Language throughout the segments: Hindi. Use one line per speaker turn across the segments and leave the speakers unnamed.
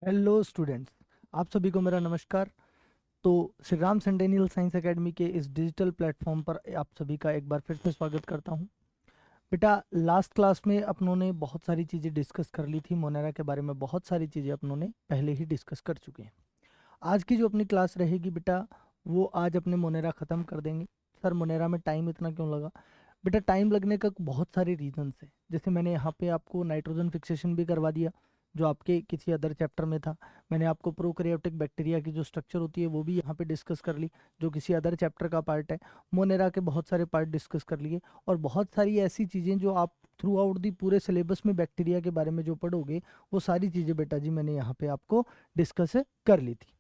हेलो स्टूडेंट्स, आप सभी को मेरा नमस्कार। तो Shri Ram centennial science academy के इस डिजिटल प्लेटफॉर्म पर आप सभी का एक बार फिर से स्वागत करता हूं। बेटा, लास्ट क्लास में अपनों ने बहुत सारी चीज़ें डिस्कस कर ली थी। मोनेरा के बारे में बहुत सारी चीज़ें अपनों ने पहले ही डिस्कस कर चुके हैं। आज की जो अपनी क्लास रहेगी बेटा, वो आज अपने मोनेरा ख़त्म कर देंगे। सर, मोनेरा में टाइम इतना क्यों लगा? बेटा, टाइम लगने का बहुत सारे रीजंस है। जैसे मैंने यहाँ पे आपको नाइट्रोजन फिक्सेशन भी करवा दिया, जो आपके किसी अदर चैप्टर में था। मैंने आपको प्रोकैरियोटिक बैक्टीरिया की जो स्ट्रक्चर होती है वो भी यहाँ पे डिस्कस कर ली, जो किसी अदर चैप्टर का पार्ट है। मोनेरा के बहुत सारे पार्ट डिस्कस कर लिए, और बहुत सारी ऐसी चीज़ें जो आप थ्रू आउट दी पूरे सिलेबस में बैक्टीरिया के बारे में जो पढ़ोगे, वो सारी चीज़ें बेटा जी मैंने यहाँ पे आपको डिस्कस कर ली थी।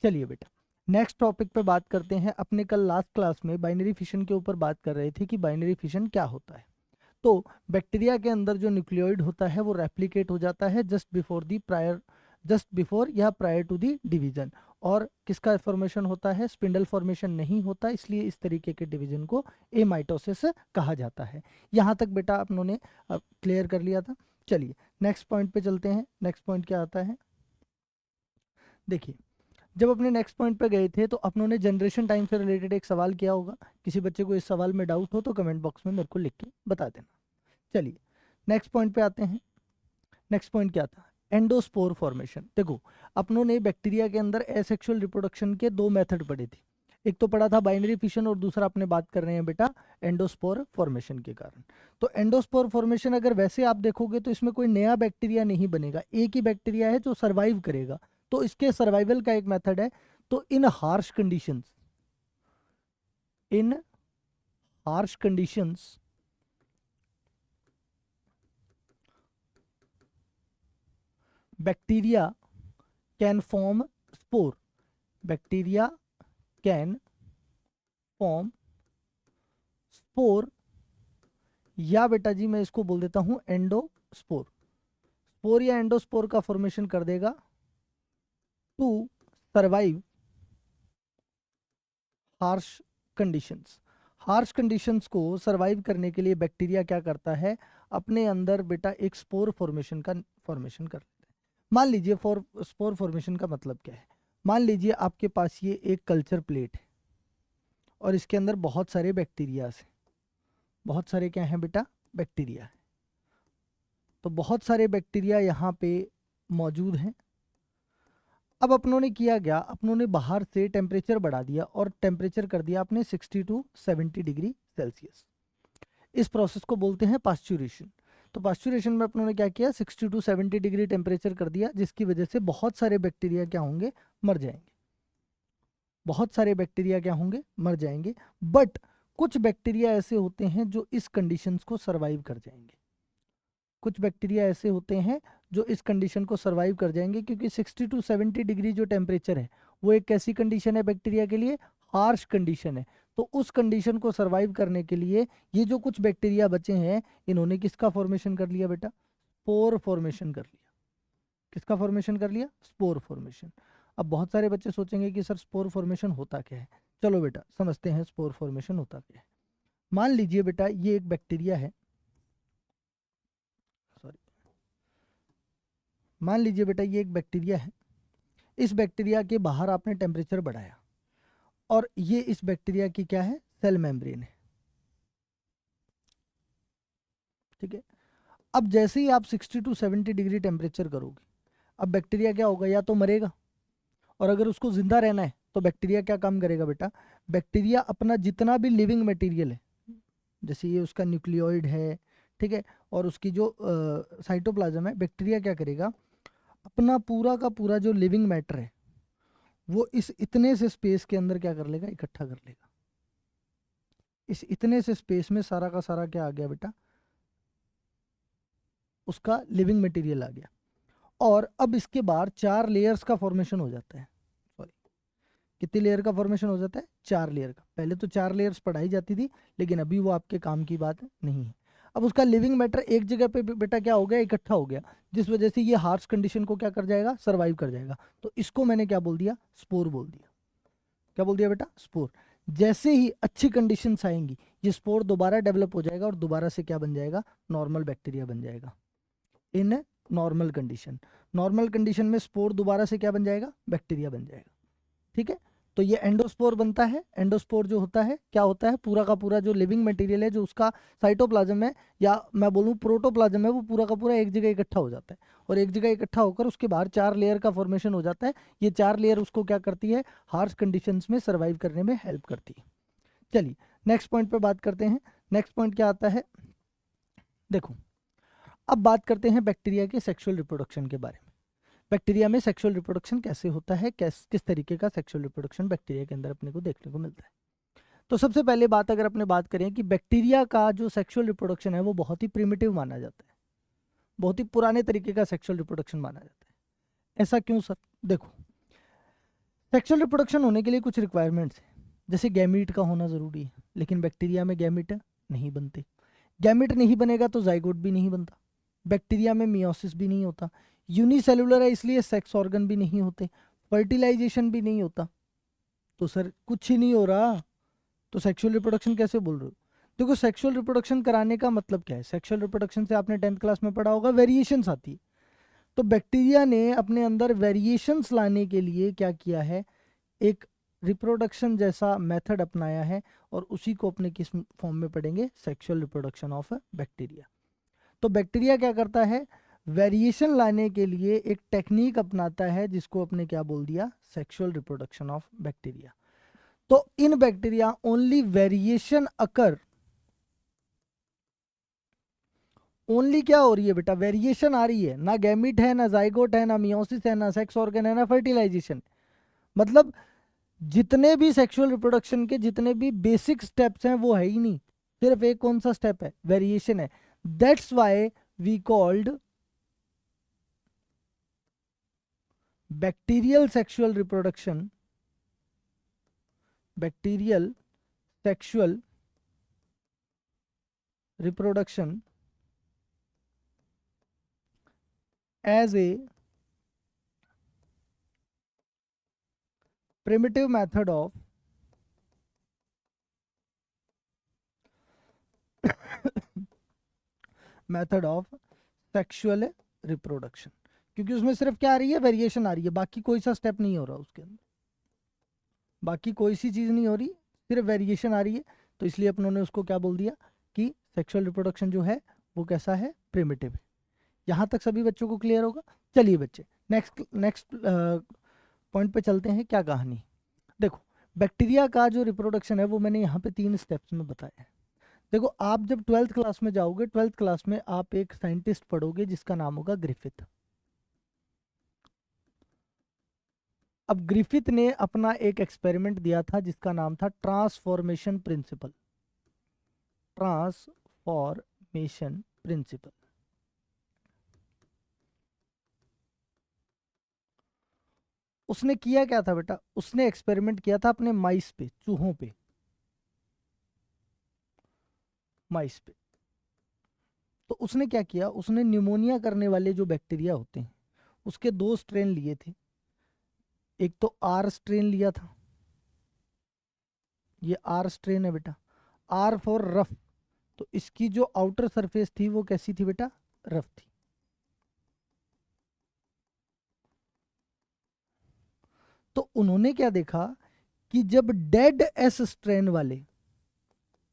चलिए बेटा, नेक्स्ट टॉपिक पे बात करते हैं। अपने कल लास्ट क्लास में बाइनरी फिशन के ऊपर बात कर रहे थे कि बाइनरी फिशन क्या होता है। तो बैक्टीरिया के अंदर जो न्यूक्लियोइड होता है वो रेप्लिकेट हो जाता है जस्ट बिफोर या प्रायर टू दी डिवीजन। और किसका फॉर्मेशन होता है? स्पिंडल फॉर्मेशन नहीं होता, इसलिए इस तरीके के डिवीजन को एमाइटोसिस कहा जाता है। यहाँ तक बेटा अपनों ने क्लियर कर लिया था। चलिए नेक्स्ट पॉइंट पे चलते हैं। नेक्स्ट पॉइंट क्या आता है? देखिए, जब अपने नेक्स्ट पॉइंट पे गए थे तो अपनों ने जनरेशन टाइम से रिलेटेड एक सवाल किया होगा। किसी बच्चे को इस सवाल में डाउट हो तो कमेंट बॉक्स में मेरे को लिख के बता देना। चलिए नेक्स्ट पॉइंट पे आते हैं। नेक्स्ट पॉइंट क्या था? Endospore formation. देखो, अपनों ने बैक्टीरिया के अंदर एसेक्सुअल रिप्रोडक्शन के दो मेथड पढ़े थे। एक तो पढ़ा था बाइनरी फिशन, और दूसरा अपने बात कर रहे हैं बेटा एंडोस्पोर फॉर्मेशन के कारण। तो एंडोस्पोर फॉर्मेशन अगर वैसे आप देखोगे तो इसमें कोई नया बैक्टीरिया नहीं बनेगा, एक ही बैक्टीरिया है जो सर्वाइव करेगा। तो इसके सर्वाइवल का एक मेथड है। तो इन harsh conditions bacteria can form spore. Bacteria can form spore, या बेटा जी मैं इसको बोल देता हूं एंडोस्पोर। स्पोर या एंडोस्पोर का फॉर्मेशन कर देगा to survive harsh conditions. Harsh conditions को सर्वाइव करने के लिए बैक्टीरिया क्या करता है? अपने अंदर बेटा एक स्पोर फॉर्मेशन का फॉर्मेशन कर लेता है। मान लीजिए स्पोर फॉर्मेशन का मतलब क्या है? मान लीजिए आपके पास ये एक कल्चर प्लेट है, और इसके अंदर बहुत सारे बैक्टीरिया है। बहुत सारे क्या हैं बेटा? बैक्टीरिया है। तो बहुत सारे बैक्टीरिया यहाँ पे मौजूद हैं। अब अपनों ने किया क्या? अपनों ने बाहर से टेम्परेचर बढ़ा दिया, और टेम्परेचर कर दिया आपने 60 to 70 डिग्री सेल्सियस। इस प्रोसेस को बोलते हैं पास्चुरेशन। तो पास्चुरेशन में अपनों ने क्या किया? 60 to 70 डिग्री टेम्परेचर कर दिया, जिसकी वजह से बहुत सारे बैक्टीरिया क्या होंगे? मर जाएंगे। बहुत सारे बैक्टीरिया क्या होंगे? मर जाएंगे। बट कुछ बैक्टीरिया ऐसे होते हैं जो इस कंडीशंस को सरवाइव कर जाएंगे। कुछ बैक्टीरिया ऐसे होते हैं जो इस कंडीशन को सरवाइव कर जाएंगे, क्योंकि 60 to 70 डिग्री जो टेम्परेचर है वो एक कैसी कंडीशन है बैक्टीरिया के लिए? हार्श कंडीशन है। तो उस कंडीशन को सरवाइव करने के लिए ये जो कुछ बैक्टीरिया बचे हैं, इन्होंने किसका फॉर्मेशन कर लिया बेटा? स्पोर फॉर्मेशन कर लिया। किसका फॉर्मेशन कर लिया? Spore formation. अब बहुत सारे बच्चे सोचेंगे कि सर स्पोर फॉर्मेशन होता क्या है। चलो बेटा समझते हैं स्पोर फॉर्मेशन होता क्या है। मान लीजिए बेटा ये एक बैक्टीरिया है, सॉरी, मान लीजिए बेटा ये एक बैक्टीरिया है। इस बैक्टीरिया के बाहर आपने टेम्परेचर बढ़ाया, और ये इस बैक्टीरिया की क्या है? सेल मेम्ब्रेन है। ठीक है। अब जैसे ही आप 60 to 70 डिग्री टेम्परेचर करोगे, अब बैक्टीरिया क्या होगा? या तो मरेगा, और अगर उसको जिंदा रहना है तो बैक्टीरिया क्या काम करेगा बेटा? बैक्टीरिया अपना जितना भी लिविंग मटेरियल है, जैसे ये उसका न्यूक्लियोइड है, ठीक है, और उसकी जो साइटोप्लाज्म है, बैक्टीरिया क्या करेगा? अपना पूरा का पूरा जो लिविंग मैटर है वो इस इतने से स्पेस के अंदर क्या कर लेगा? इकट्ठा कर लेगा। इस इतने से स्पेस में सारा का सारा क्या आ गया बेटा? उसका लिविंग मटेरियल आ गया। और अब इसके बाद 4 लेयर्स का फॉर्मेशन हो जाता है। सॉरी, कितनी लेयर का फॉर्मेशन हो जाता है? 4 लेयर का। पहले तो 4 लेयर्स पढ़ाई जाती थी, लेकिन अभी वो आपके काम की बात नहीं है। अब उसका लिविंग मैटर एक जगह पे बेटा क्या हो गया? इकट्ठा हो गया, जिस वजह से ये हार्श कंडीशन को क्या कर जाएगा? सर्वाइव कर जाएगा। तो इसको मैंने क्या बोल दिया? स्पोर बोल दिया। क्या बोल दिया बेटा? स्पोर। जैसे ही अच्छी कंडीशंस आएंगी, ये स्पोर दोबारा डेवलप हो जाएगा, और दोबारा से क्या बन जाएगा? नॉर्मल बैक्टीरिया बन जाएगा। In normal condition. Normal condition में स्पोर दोबारा से क्या बन जाएगा, बैक्टीरिया बन जाएगा। ठीक है, तो ये एंडोस्पोर बनता है। एंडोस्पोर जो होता है क्या होता है, पूरा का पूरा जो लिविंग मटेरियल है, जो उसका साइटोप्लाज्म है या मैं बोलूँ प्रोटोप्लाज्म है, वो पूरा का पूरा एक जगह इकट्ठा हो जाता है और एक जगह इकट्ठा होकर उसके बाहर 4 लेयर का फॉर्मेशन हो जाता है। ये 4 लेयर उसको क्या करती है, हार्श कंडीशंस में सर्वाइव करने में हेल्प करती है। चलिए नेक्स्ट पॉइंट पे बात करते हैं। नेक्स्ट पॉइंट क्या आता है, देखो अब बात करते हैं बैक्टीरिया के सेक्सुअल रिप्रोडक्शन के बारे में। बैक्टीरिया में सेक्सुअल रिप्रोडक्शन कैसे होता है, किस तरीके का सेक्सुअल रिप्रोडक्शन बैक्टीरिया के अंदर अपने को देखने को मिलता है। तो सबसे पहले बात अगर अपने बात करें कि बैक्टीरिया का जो सेक्सुअल रिप्रोडक्शन है वो बहुत ही प्रिमिटिव माना जाता है, बहुत ही पुराने तरीके का सेक्सुअल रिप्रोडक्शन माना जाता है। ऐसा क्यों सर, देखो सेक्सुअल रिप्रोडक्शन होने के लिए कुछ रिक्वायरमेंट्स है, जैसे गैमीट का होना जरूरी है, लेकिन बैक्टीरिया में गैमीट नहीं बनते। गैमीट नहीं बनेगा तो जाइगोट भी नहीं बनता। बैक्टीरिया में मियोसिस भी नहीं होता, यूनिसेलुलर है इसलिए सेक्स ऑर्गन भी नहीं होते, फर्टिलाइजेशन भी नहीं होता। तो सर कुछ ही नहीं हो रहा, तो सेक्सुअल रिप्रोडक्शन कैसे बोल रहे हो। देखो सेक्सुअल रिप्रोडक्शन कराने का मतलब क्या है, सेक्सुअल रिप्रोडक्शन से आपने 10th क्लास में पढ़ा होगा, वेरिएशंस आती है। तो बैक्टीरिया ने अपने अंदर वेरिएशंस लाने के लिए क्या किया है, एक रिप्रोडक्शन जैसा मेथड अपनाया है, और उसी को अपने किस फॉर्म में पढ़ेंगे, सेक्सुअल रिप्रोडक्शन ऑफ बैक्टीरिया। तो बैक्टीरिया क्या करता है, वेरिएशन लाने के लिए एक टेक्निक अपनाता है जिसको अपने क्या बोल दिया, सेक्सुअल रिप्रोडक्शन ऑफ बैक्टीरिया। तो इन bacteria only variation occur, only क्या हो रही है बेटा, वेरिएशन आ रही है, ना गैमिट है, ना जाइगोट है, ना मियोसिस है, ना सेक्स ऑर्गन है, ना फर्टिलाइजेशन। मतलब जितने भी सेक्सुअल रिप्रोडक्शन के जितने भी बेसिक स्टेप्स हैं वो है ही नहीं, सिर्फ एक कौन सा स्टेप है, वेरिएशन है। That's why we called bacterial sexual reproduction, bacterial sexual reproduction as a primitive method of method of sexual reproduction, क्योंकि उसमें सिर्फ क्या आ रही है, वेरिएशन आ रही है, बाकी कोई सा स्टेप नहीं हो रहा उसके अंदर, बाकी कोई सी चीज़ नहीं हो रही, सिर्फ वेरिएशन आ रही है। तो इसलिए अपनों ने उसको क्या बोल दिया कि सेक्सुअल रिप्रोडक्शन जो है वो कैसा है, प्रिमिटिव है। यहाँ तक सभी बच्चों को क्लियर होगा। चलिए बच्चे नेक्स्ट नेक्स्ट पॉइंट पे चलते हैं। क्या कहानी, देखो बैक्टीरिया का जो रिप्रोडक्शन है वो मैंने यहाँ पे 3 स्टेप्स में बताया है। देखो आप जब 12th क्लास में जाओगे, 12th क्लास में आप एक साइंटिस्ट पढ़ोगे जिसका नाम होगा ग्रिफिथ। अब ग्रिफिथ ने अपना एक एक्सपेरिमेंट दिया था जिसका नाम था ट्रांसफॉर्मेशन प्रिंसिपल, ट्रांसफॉर्मेशन प्रिंसिपल। उसने किया क्या था बेटा, उसने एक्सपेरिमेंट किया था अपने माइस पे, चूहों पे, माइस पे। तो उसने क्या किया, उसने न्यूमोनिया करने वाले जो बैक्टीरिया होते हैं उसके 2 स्ट्रेन लिए थे। एक तो आर स्ट्रेन लिया था, ये आर स्ट्रेन है बेटा, आर फॉर रफ। तो इसकी जो आउटर सरफेस थी वो कैसी थी बेटा, रफ थी। तो उन्होंने क्या देखा कि जब डेड एस स्ट्रेन वाले,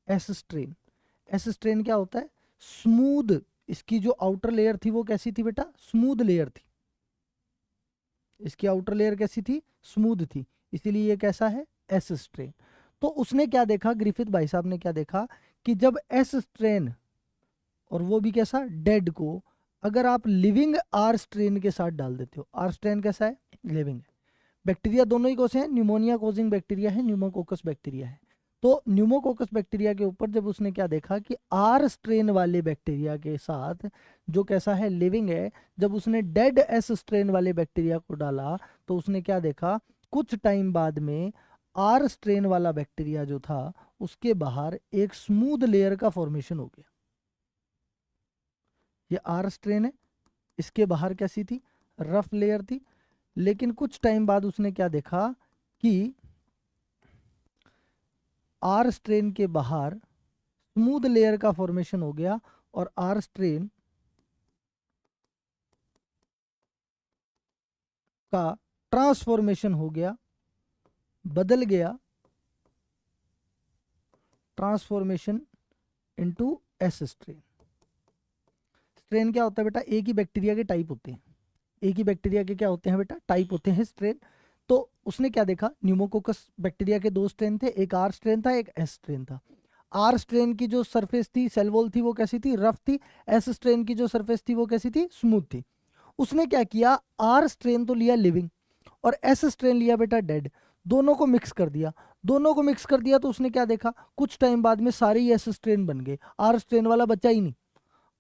एस स्ट्रेन, एस स्ट्रेन क्या होता है, स्मूथ, इसकी जो आउटर लेयर थी वो कैसी थी बेटा, स्मूथ लेयर थी, इसकी आउटर लेयर कैसी थी, स्मूथ थी, इसीलिए ये कैसा है, एस स्ट्रेन। तो उसने क्या देखा, ग्रिफिथ भाई साहब ने क्या देखा कि जब एस स्ट्रेन, और वो भी कैसा, डेड को, अगर आप लिविंग आर स्ट्रेन के साथ डाल देते हो, आर स्ट्रेन कैसा है, लिविंग है। बैक्टीरिया दोनों ही कौन से हैं, न्यूमोनिया कोजिंग बैक्टीरिया है, न्यूमोकोकस बैक्टीरिया है। तो न्यूमोकोकस बैक्टीरिया के ऊपर जब उसने क्या देखा कि आर स्ट्रेन वाले बैक्टीरिया के साथ जो कैसा है, लिविंग है, जब उसने डेड एस स्ट्रेन वाले बैक्टीरिया को डाला तो उसने क्या देखा, कुछ टाइम बाद में आर स्ट्रेन वाला बैक्टीरिया जो था उसके बाहर एक स्मूथ लेयर का फॉर्मेशन हो गया। ये आर स्ट्रेन है, इसके बाहर कैसी थी, रफ लेयर थी। लेकिन कुछ टाइम बाद उसने क्या देखा कि आर स्ट्रेन के बाहर स्मूथ लेयर का फॉर्मेशन हो गया, और आर स्ट्रेन का ट्रांसफॉर्मेशन हो गया, बदल गया, transformation into S strain. Strain क्या होता है बेटा? एक ही बैक्टीरिया के टाइप होते हैं, एक ही बैक्टीरिया के क्या होते हैं बेटा? टाइप होते हैं स्ट्रेन। तो उसने क्या देखा, न्यूमोकोकस बैक्टीरिया के 2 स्ट्रेन थे, एक आर स्ट्रेन था, एक एस स्ट्रेन था। आर स्ट्रेन की जो सरफेस थी, सेल वॉल थी, वो कैसी थी? रफ थी। एस स्ट्रेन की जो सरफेस थी वो कैसी थी? स्मूथ थी। उसने क्या किया, आर स्ट्रेन तो लिया लिविंग और एस स्ट्रेन लिया बेटा डेड, दोनों को मिक्स कर दिया। दोनों को मिक्स कर दिया तो उसने क्या देखा, कुछ टाइम बाद में सारे ही एस स्ट्रेन बन गए, आर स्ट्रेन वाला बचा ही नहीं,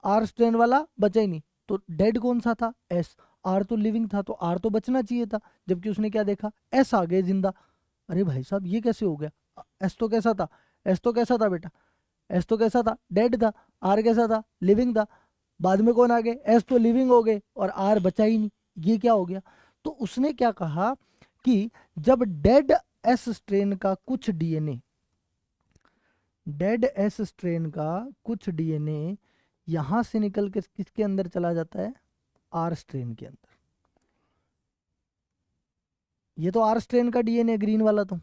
आर स्ट्रेन वाला बचा ही नहीं। तो डेड कौन सा था? एस। आर तो लिविंग था, तो आर तो बचना चाहिए था, जबकि उसने क्या देखा, एस आ गए जिंदा। अरे भाई साहब ये कैसे हो गया? एस तो कैसा था? एस तो कैसा था बेटा? एस तो कैसा था? डेड था। आर कैसा था? लिविंग था। बाद में कौन आ गए? एस तो लिविंग हो गए और आर बचा ही नहीं, ये क्या हो गया? तो उसने क्या कहा कि जब डेड एस स्ट्रेन का कुछ डीएनए, डेड एस स्ट्रेन का कुछ डीएनए यहां से निकल कर किसके अंदर चला जाता है? आर स्ट्रेन के अंदर। ये तो आर स्ट्रेन का डीएनए ग्रीन वाला तो,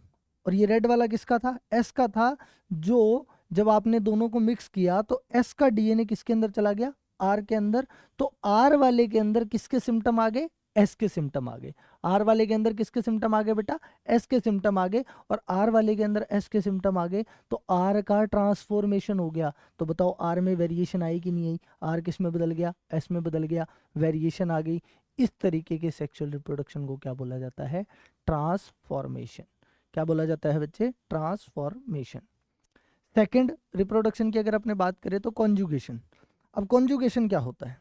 और ये रेड वाला किसका था? एस का था। जो जब आपने दोनों को मिक्स किया तो एस का डीएनए किसके अंदर चला गया? आर के अंदर। तो आर वाले के अंदर किसके सिम्टम आ गए? एस के सिम्टम आ गए। आर वाले के अंदर किसके सिम्टम आ गए बेटा? एस के सिम्टम आ गए। और आर वाले के अंदर एस के सिम्टम आ गए तो आर का ट्रांसफॉर्मेशन हो गया। तो बताओ आर में वेरिएशन आई कि नहीं आई? आर किस में बदल गया? एस में बदल गया, वेरिएशन आ गई। इस तरीके के सेक्सुअल रिप्रोडक्शन को क्या बोला जाता है? ट्रांसफॉर्मेशन। क्या बोला जाता है बच्चे? ट्रांसफॉर्मेशन। सेकंड रिप्रोडक्शन की अगर अपने बात करें तो कॉन्जुगेशन। अब कॉन्जुगेशन क्या होता है?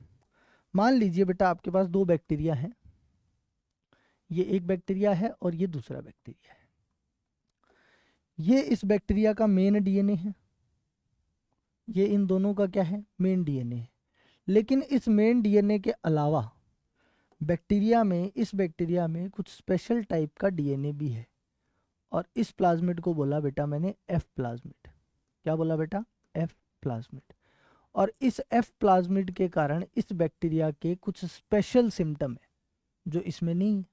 मान लीजिए बेटा आपके पास 2 बैक्टीरिया हैं, ये एक बैक्टीरिया है और ये दूसरा बैक्टीरिया है। ये इस बैक्टीरिया का मेन डीएनए है, ये इन दोनों का क्या है? मेन डीएनए है। लेकिन इस मेन डीएनए के अलावा बैक्टीरिया में, इस बैक्टीरिया में कुछ स्पेशल टाइप का डीएनए भी है, और इस प्लाज्मिड को बोला बेटा मैंने एफ प्लाज्मिड। क्या बोला बेटा? F plasmid. और इस एफ प्लाज्मिड के कारण इस बैक्टीरिया के कुछ स्पेशल सिम्टम है जो इसमें नहीं है।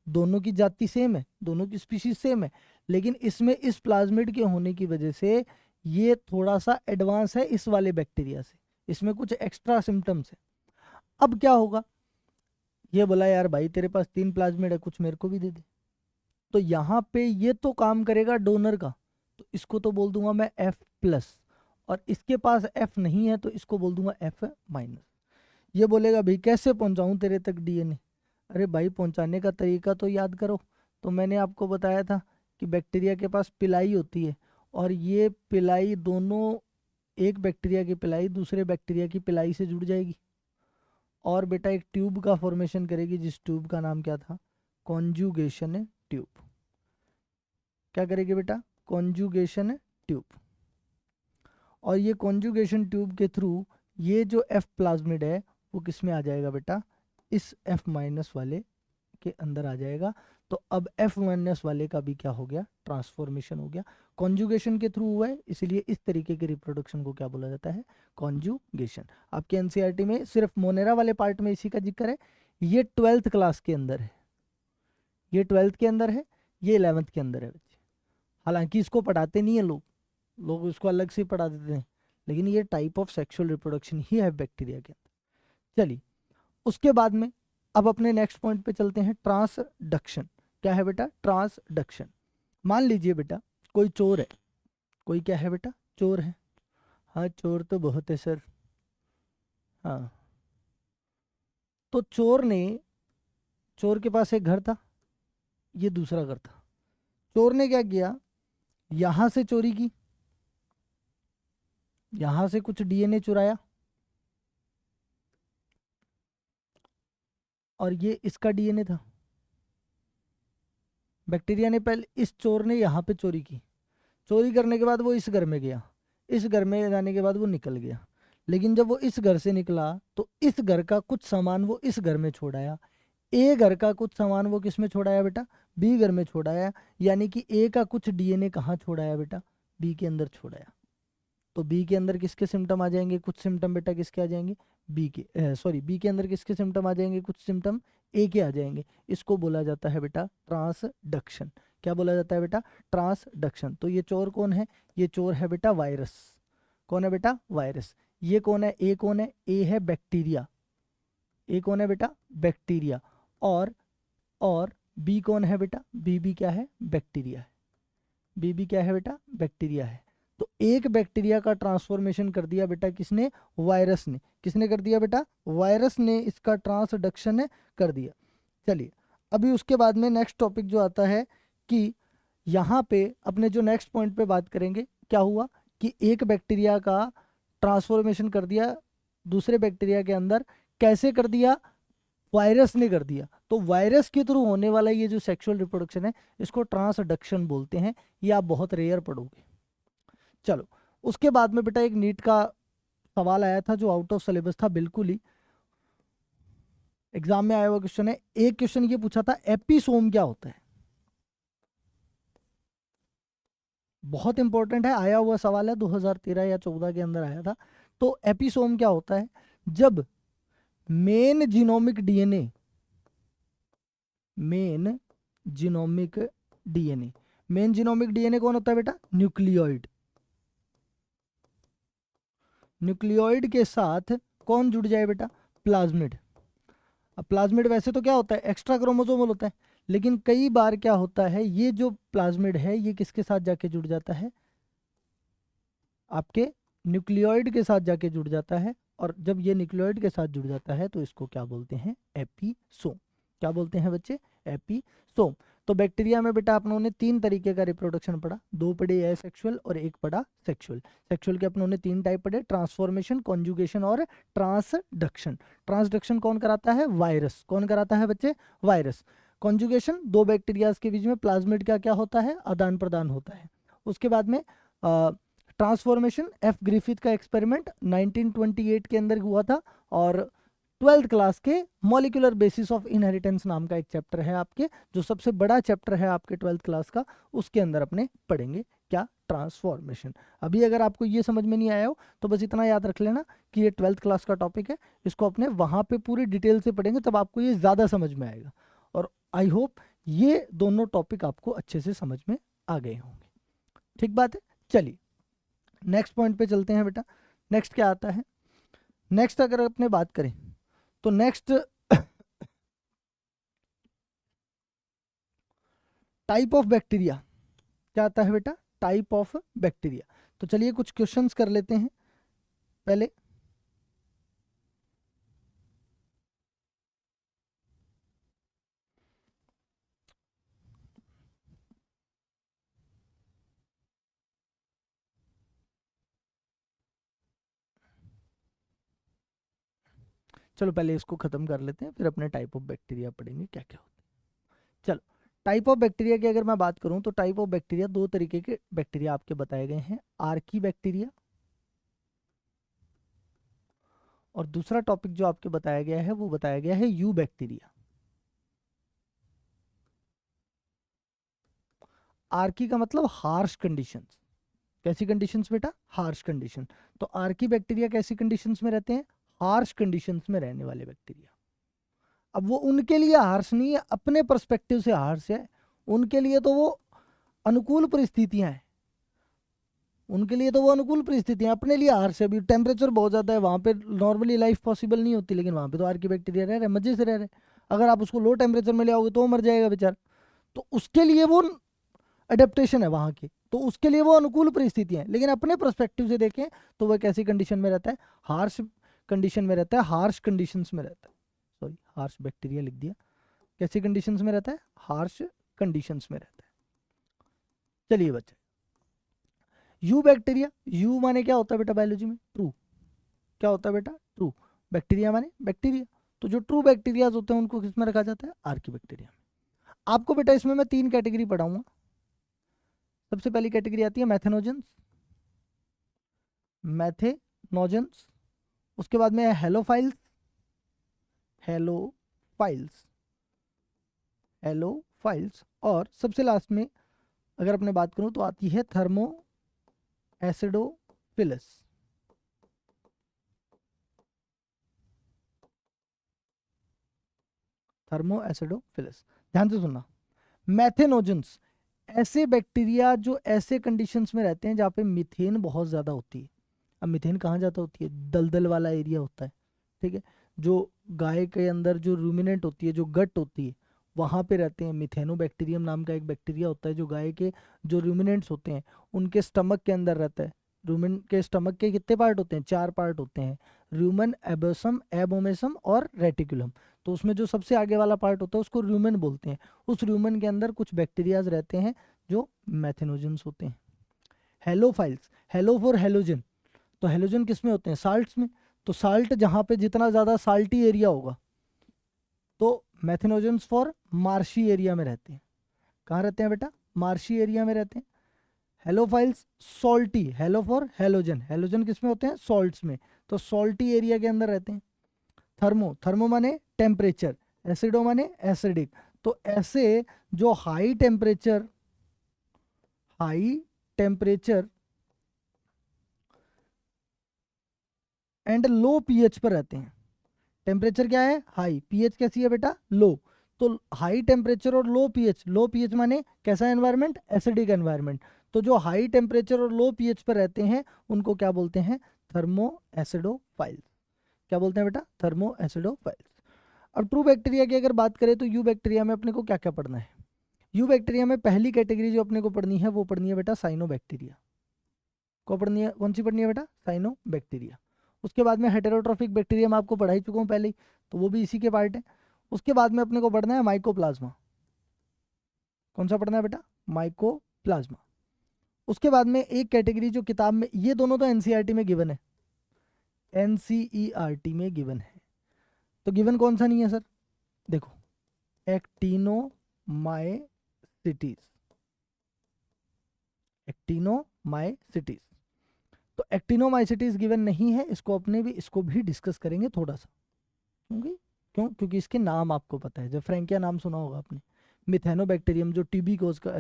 दोनों की जाति सेम है, दोनों की स्पीशीज सेम है, लेकिन इसमें इस प्लाज्मिड के होने की वजह से ये थोड़ा सा एडवांस है इस वाले बैक्टीरिया से, इसमें कुछ एक्स्ट्रा सिम्टम्स है। अब क्या होगा, ये बोला यार भाई तेरे पास 3 प्लाज्मिड है, कुछ मेरे को भी दे दे। तो यहाँ पे ये तो काम करेगा डोनर का, तो इसको तो बोल दूंगा मैं F प्लस, और इसके पास F नहीं है तो इसको बोल दूंगा F माइनस। ये बोलेगा भाई कैसे पहुंचाऊं तेरे तक डीएनए? अरे भाई पहुंचाने का तरीका तो याद करो। तो मैंने आपको बताया था कि बैक्टीरिया के पास पिलाई होती है, और ये पिलाई दोनों, एक बैक्टीरिया की पिलाई दूसरे बैक्टीरिया की पिलाई से जुड़ जाएगी और बेटा एक ट्यूब का फॉर्मेशन करेगी, जिस ट्यूब का नाम क्या था? Conjugation tube. क्या करेगी बेटा? Conjugation tube. और ये कॉन्जुगेशन ट्यूब के थ्रू ये जो एफ प्लाज्मिड है वो किस में आ जाएगा बेटा? इस एफ माइनस वाले के अंदर आ जाएगा। तो अब एफ माइनस वाले का भी क्या हो गया? ट्रांसफॉर्मेशन हो गया। कॉन्जुगेशन के थ्रू हुआ है, इसलिए इस तरीके के रिप्रोडक्शन को क्या बोला जाता है? कॉन्जुगेशन। आपके एनसीईआरटी में सिर्फ मोनेरा वाले पार्ट में इसी का जिक्र है। ये 12th क्लास के अंदर है, ये 12th के अंदर है, ये 11th के अंदर है बच्चे। हालांकि इसको पढ़ाते नहीं है लोग, लोग इसको अलग से पढ़ा देते हैं, लेकिन ये टाइप ऑफ सेक्सुअल रिप्रोडक्शन ही है बैक्टीरिया के अंदर। चलिए उसके बाद में अब अपने नेक्स्ट पॉइंट पे चलते हैं, ट्रांसडक्शन। क्या है बेटा? ट्रांसडक्शन। मान लीजिए बेटा कोई चोर है, कोई क्या है बेटा? चोर है। हाँ चोर तो बहुत है सर। हाँ तो चोर के पास एक घर था, ये दूसरा घर था। चोर ने क्या किया, यहां से चोरी की, यहां से कुछ डीएनए चुराया, और ये इसका डीएनए था। बैक्टीरिया ने पहले, इस चोर ने यहाँ पे चोरी की, चोरी करने के बाद वो इस घर में गया, इस घर में जाने के बाद वो निकल गया। लेकिन जब वो इस घर से निकला तो इस घर का कुछ सामान वो इस घर में छोड़ाया, ए घर का कुछ सामान वो किस में छोड़ाया बेटा? बी घर में छोड़ाया। यानी कि ए का कुछ डीएनए कहाँ छोड़ाया बेटा? बी के अंदर छोड़ाया। तो बी के अंदर किसके सिम्टम आ जाएंगे? कुछ सिम्टम बेटा किसके आ जाएंगे? बी के, सॉरी बी के अंदर किसके सिम्टम आ जाएंगे, कुछ सिम्टम ए के आ जाएंगे। इसको बोला जाता है बेटा ट्रांसडक्शन। क्या बोला जाता है बेटा, ट्रांसडक्शन। तो ये चोर कौन है, ये चोर है बेटा वायरस। कौन है बेटा, वायरस। ये कौन है, ए कौन है, ए है बैक्टीरिया। ए कौन है बेटा, बैक्टीरिया। और बी कौन है बेटा, बी भी क्या है, बैक्टीरिया है। बी भी क्या है बेटा, बैक्टीरिया है। तो एक बैक्टीरिया का ट्रांसफॉर्मेशन कर दिया बेटा किसने, वायरस ने। किसने कर दिया बेटा, वायरस ने इसका ट्रांसडक्शन कर दिया। चलिए अभी उसके बाद में नेक्स्ट टॉपिक जो आता है कि यहाँ पे अपने जो नेक्स्ट पॉइंट पे बात करेंगे, क्या हुआ कि एक बैक्टीरिया का ट्रांसफॉर्मेशन कर दिया दूसरे बैक्टीरिया के अंदर। कैसे कर दिया, वायरस ने कर दिया। तो वायरस के थ्रू होने वाला ये जो सेक्सुअल रिप्रोडक्शन है इसको ट्रांसडक्शन बोलते हैं। ये आप बहुत रेयर पढ़ोगे। चलो उसके बाद में बेटा एक नीट का सवाल आया था जो आउट ऑफ सिलेबस था, बिल्कुल ही एग्जाम में आया हुआ क्वेश्चन है। एक क्वेश्चन ये पूछा था एपिसोम क्या होता है, बहुत इंपॉर्टेंट है, आया हुआ सवाल है, 2013 या 14 के अंदर आया था। तो एपिसोम क्या होता है, जब main genomic DNA, main genomic DNA, main genomic DNA कौन होता है बेटा, न्यूक्लियोइड। न्यूक्लियोइड के साथ कौन जुड़ जाए बेटा, प्लाज्मिड। अब प्लाज्मिड वैसे तो क्या होता है, एक्स्ट्रा क्रोमोसोमल होता है, लेकिन कई बार क्या होता है ये जो प्लाज्मिड है ये किसके साथ जाके जुड़ जाता है, आपके न्यूक्लियोइड के साथ जाके जुड़ जाता है। और जब ये न्यूक्लियोइड के साथ जुड़ जाता है तो इसको क्या बोलते हैं, एपिसोम। क्या बोलते हैं बच्चे, एपिसोम। तो बैक्टीरिया में बेटा अपनों ने 3 तरीके का रिप्रोडक्शन पढ़ा, 2 पढ़े एसेक्सुअल और 1 पढ़ा सेक्सुअल। सेक्सुअल के अपनों ने 3 टाइप पढ़े, ट्रांसफॉर्मेशन, कॉन्जुगेशन और ट्रांसडक्शन। ट्रांसडक्शन कौन कराता है, वायरस। कौन कराता है बच्चे, वायरस। कॉन्जुगेशन 2 बैक्टीरियाज के बीच में प्लाज्मिड का क्या होता है, आदान प्रदान होता है। उसके बाद में ट्रांसफॉर्मेशन, एफ ग्रिफिथ का एक्सपेरिमेंट 1928 के अंदर हुआ था। और 12th क्लास के मॉलिक्यूलर बेसिस ऑफ इनहेरिटेंस नाम का एक चैप्टर है आपके, जो सबसे बड़ा चैप्टर है आपके 12th क्लास का, उसके अंदर अपने पढ़ेंगे क्या, ट्रांसफॉर्मेशन। अभी अगर आपको ये समझ में नहीं आया हो तो बस इतना याद रख लेना कि ये 12th क्लास का टॉपिक है, इसको अपने वहाँ पे पूरी डिटेल से पढ़ेंगे तब आपको ये ज़्यादा समझ में आएगा। और आई होप ये दोनों टॉपिक आपको अच्छे से समझ में आ गए होंगे। ठीक बात है। चलिए नेक्स्ट पॉइंट पे चलते हैं बेटा। नेक्स्ट क्या आता है, नेक्स्ट अगर अपने बात करें तो नेक्स्ट टाइप ऑफ बैक्टीरिया क्या आता है बेटा, टाइप ऑफ बैक्टीरिया। तो चलिए कुछ क्वेश्चंस कर लेते हैं पहले। चलो पहले इसको खत्म कर लेते हैं फिर अपने टाइप ऑफ बैक्टीरिया पढ़ेंगे क्या क्या होता है। चलो टाइप ऑफ बैक्टीरिया की अगर मैं बात करूं तो टाइप ऑफ बैक्टीरिया 2 तरीके के बैक्टीरिया आपके बताए गए हैं, आर्की बैक्टीरिया और दूसरा टॉपिक जो आपके बताया गया है वो बताया गया है यू बैक्टीरिया। आर्की का मतलब हार्श कंडीशंस। कैसी कंडीशंस बेटा, हार्श कंडीशन। तो आर्की बैक्टीरिया कैसी कंडीशंस में रहते हैं, हार्श कंडीशंस में रहने वाले बैक्टीरिया। अब वो उनके लिए हार्श नहीं है, अपने पर्सपेक्टिव से हार्श है। उनके लिए तो वो अनुकूल परिस्थितियां हैं, उनके लिए तो वो अनुकूल परिस्थितियां, अपने लिए हार्श है। अभी टेम्परेचर बहुत ज़्यादा है वहाँ पे, नॉर्मली लाइफ पॉसिबल नहीं होती, लेकिन वहाँ पे तो आर्की बैक्टीरिया रह रहे हैं, मजे से रह रहे हैं। अगर आप उसको लो टेम्परेचर में ले आओगे तो वो मर जाएगा बेचारा। तो उसके लिए वो अडेप्टेशन है वहाँ की, तो उसके लिए वो अनुकूल परिस्थितियां हैं। लेकिन अपने पर्सपेक्टिव से देखें तो वह कैसी कंडीशन में रहता है, हार्श कंडीशन में रहता है, हार्श कंडीशंस में रहता है। सॉरी हार्श बैक्टीरिया लिख दिया। कैसी कंडीशंस में रहता है, हार्श कंडीशंस में रहता है। चलिए बच्चे यू बैक्टीरिया, यू माने क्या होता है बेटा बायोलॉजी में, ट्रू। क्या होता है बेटा, ट्रू। बैक्टीरिया माने बैक्टीरिया। तो जो ट्रू बैक्टीरियाज होते हैं उनको किस में रखा जाता है, आर्की बैक्टीरिया में। आपको बेटा इसमें मैं 3 कैटेगरी पढ़ाऊंगा। सबसे पहली कैटेगरी आती है मैथेनोजेंस, मैथेनोजेंस। उसके बाद में है हेलोफाइल्स, हेलोफाइल्स, हेलोफाइल्स। और सबसे लास्ट में अगर अपने बात करूं तो आती है थर्मो एसिडोफिलस। Thermo acidophilus. ध्यान से सुनना, मैथेनोजेंस ऐसे बैक्टीरिया जो ऐसे कंडीशंस में रहते हैं जहाँ पे मीथेन बहुत ज़्यादा होती है। अब मीथेन कहाँ ज़्यादा होती है? दलदल वाला एरिया होता है, ठीक है। जो गाय के अंदर जो रूमिनेंट होती है, जो गट होती है, वहाँ पे रहते हैं। मिथेनोबैक्टीरियम नाम का एक बैक्टीरिया होता है जो गाय के जो रूमिनेंट्स होते हैं उनके स्टमक के अंदर रहता है। रूमिन के स्टमक के कितने पार्ट होते हैं? 4 पार्ट होते हैं, रूमन, एबोसम, एबोमेसम और रेटिकुलम। तो उसमें जो सबसे आगे वाला पार्ट होता है उसको रूमन बोलते हैं। उस रूमन के अंदर कुछ बैक्टीरियाज रहते हैं जो मैथेनोजेंस होते हैं। हेलोफाइल्स, हेलो फॉर हेलोजन, तो हेलोजन किस में होते हैं? साल्ट्स में। तो साल्ट जहाँ पे जितना ज़्यादा साल्टी एरिया होगा तो मैथेनोजेंस फॉर मार्शी एरिया में रहते हैं। कहाँ रहते हैं बेटा? मार्शी एरिया में रहते हैं। Halophiles salty, hello for halogen, halogen किस में होते हैं? सॉल्ट्स में। तो सॉल्टी एरिया के अंदर रहते हैं। थर्मो, थर्मो माने टेम्परेचर, एसिडो माने एसिडिक। तो ऐसे जो high temperature and low pH पर रहते हैं। टेम्परेचर क्या है? हाई, पीएच कैसी है बेटा? लो। तो हाई टेम्परेचर और लो पीएच माने कैसा एनवायरनमेंट? Acidic environment. तो जो हाई टेम्परेचर और लो पीएच पर रहते हैं उनको क्या बोलते हैं? Thermo acidophiles. क्या बोलते हैं बेटा? Thermo acidophiles. अब ट्रू बैक्टीरिया की अगर बात करें तो यू बैक्टीरिया में अपने को क्या क्या पढ़ना है? यू बैक्टीरिया में पहली कैटेगरी जो अपने को पढ़नी है वो पढ़नी है बेटा साइनो बैक्टीरिया। को पढ़नी है? कौन सी पढ़नी है बेटा? Cyanobacteria. उसके बाद में हेटेरोट्रोफिक बैक्टीरिया मैं आपको पढ़ा ही चुका हूँ पहले ही, तो वो भी इसी के पार्ट है। उसके बाद में अपने को पढ़ना है माइकोप्लाज्मा। कौन सा पढ़ना है बेटा? माइकोप्लाज्मा। उसके बाद में एक कैटेगरी जो किताब में, ये दोनों तो एनसीईआरटी में गिवन है, एनसीईआरटी में गिवन है। तो गिवन कौन सा नहीं है सर? देखो, एक्टिनोमाइसिटीज, एक्टिनोमाइसिटीज। तो एक्टिनोमाइसिटीज गिवन नहीं है, इसको भी डिस्कस करेंगे थोड़ा सा। क्योंकि क्योंकि इसके नाम आपको पता है। जब फ्रैंकिया नाम सुना होगा आपने, मिथेनोबैक्टीरियम जो टीबी को उसका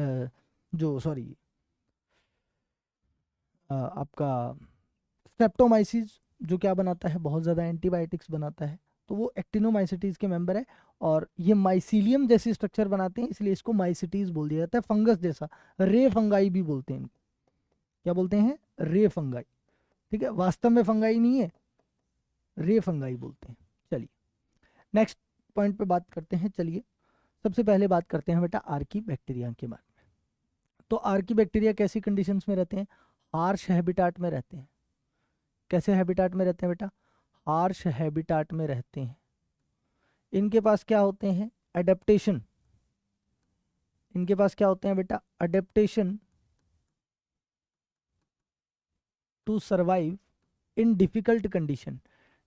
जो सॉरी आपका स्ट्रेप्टोमाइसिस जो क्या बनाता है? बहुत ज़्यादा एंटीबायोटिक्स बनाता है। तो वो एक्टिनोमाइसिटीज के मेंबर है। और ये माइसीलियम जैसी स्ट्रक्चर बनाते हैं, इसलिए इसको माइसिटीज बोल दिया जाता है। फंगस जैसा, रे फंगाई भी बोलते हैं इनको। क्या बोलते हैं? रे फंगाई। ठीक है, वास्तव में फंगाई नहीं है, रे फंगाई बोलते हैं। चलिए नेक्स्ट पॉइंट पे बात करते हैं। चलिए सबसे पहले बात करते हैं बेटा आर्की बैक्टीरिया के बारे में। तो आर्की बैक्टीरिया कैसी कंडीशंस में रहते हैं? हार्श हैबिटाट में रहते हैं। कैसे हैबिटाट में रहते हैं बेटा? हार्श हैबिटाट में रहते हैं। इनके पास क्या होते हैं? अडेप्टेशन। इनके पास क्या होते हैं बेटा? Adaptation to survive in difficult condition.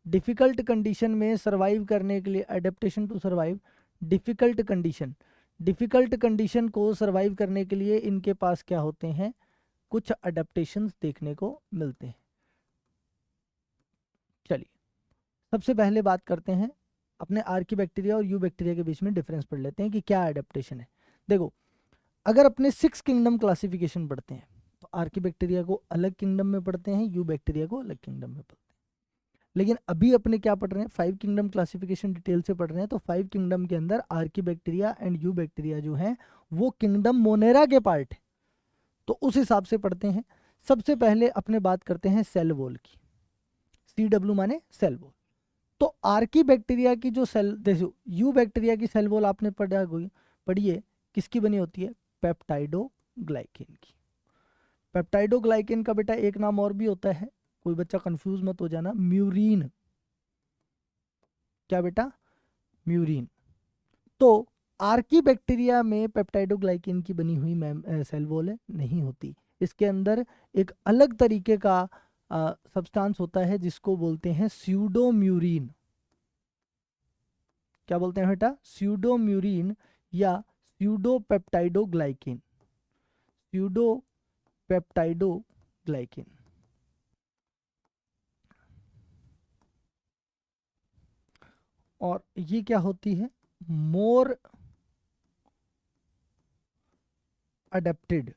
Difficult condition में सरवाइव करने के लिए adaptation to survive difficult condition. Difficult condition को सरवाइव करने के लिए इनके पास क्या होते हैं? कुछ अडेप्टेशंस देखने को मिलते हैं। चलिए सबसे पहले बात करते हैं अपने आर्की बैक्टीरिया और यू बैक्टीरिया के बीच में डिफरेंस पढ़ लेते हैं कि क्या एडेप्टेशन है। देखो, अगर अपने 6 किंगडम क्लासिफिकेशन पढ़ते हैं तो आर्की बैक्टीरिया को अलग किंगडम में पढ़ते हैं, यू बैक्टीरिया को अलग किंगडम में पढ़ते हैं। लेकिन अभी अपने क्या पढ़ रहे हैं? 5 किंगडम क्लासिफिकेशन डिटेल से पढ़ रहे हैं। तो 5 किंगडम के अंदर Archie bacteria and you bacteria जो है वो किंगडम मोनेरा के पार्ट है, तो उस हिसाब से पढ़ते हैं। सबसे पहले अपने बात करते हैं सेल वॉल की। CW माने सेल वॉल। तो आर्की बैक्टीरिया की जो सेल, देखो यू बैक्टीरिया की सेल वॉल आपने पढ़ी है, किसकी बनी होती है? पेप्टाइडोग्लाइकेन की। पेप्टाइडोग्लाइकेन का बेटा एक नाम और भी होता है, कोई बच्चा कंफ्यूज मत हो जाना, म्यूरिन। क्या बेटा? म्यूरिन। तो आर्की बैक्टीरिया में पेप्टाइडोग्लाइकेन की बनी हुई सेल वॉल नहीं होती। इसके अंदर एक अलग तरीके का सब्सटेंस होता है जिसको बोलते हैं स्यूडोम्यूरिन। क्या बोलते हैं बेटा? स्यूडोम्यूरिन या स्यूडोपेप्टाइडोग्लाइकेन। स्यूडोपेप्टाइडोग्लाइकेन। और ये क्या होती है? मोर अडेप्टेड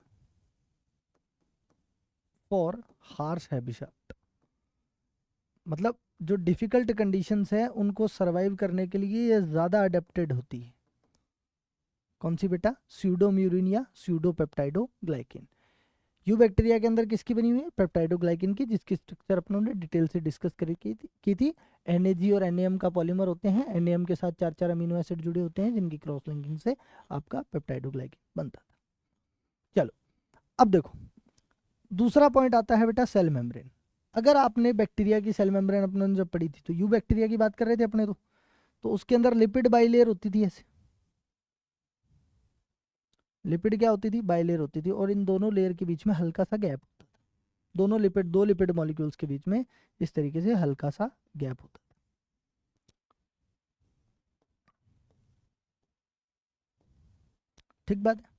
फॉर हार्श हैबिटेट। मतलब जो डिफिकल्ट कंडीशंस है उनको सरवाइव करने के लिए ये ज़्यादा अडेप्टेड होती है। कौन सी बेटा? स्यूडोम्यूरिन या स्यूडोपेप्टाइडोग्लाइकिन। यू बैक्टीरिया के अंदर किसकी बनी हुई है? पेप्टाइडोग्लाइकिन की, जिसकी स्ट्रक्चर अपनों ने डिटेल से डिस्कस की थी। NAG और NAM का पॉलीमर होते हैं। NAM के साथ 4 अमीनो एसिड जुड़े होते हैं, जिनकी क्रॉस लिंकिंग से आपका पेप्टाइडोग्लाइकिन बनता था। चलो अब देखो, दूसरा पॉइंट आता है बेटा सेल मेम्ब्रेन। अगर आपने बैक्टीरिया की सेल मेम्ब्रेन अपने जब पढ़ी थी, तो यू बैक्टीरिया की बात कर रहे थे अपने, तो उसके अंदर लिपिड बाइलेयर होती थी ऐसे। लिपिड क्या होती थी? बाइलेयर होती थी, और इन दोनों लेयर के बीच में हल्का सा गैप होता था। दो लिपिड मॉलिक्यूल्स के बीच में इस तरीके से हल्का सा गैप होता था। ठीक बात है।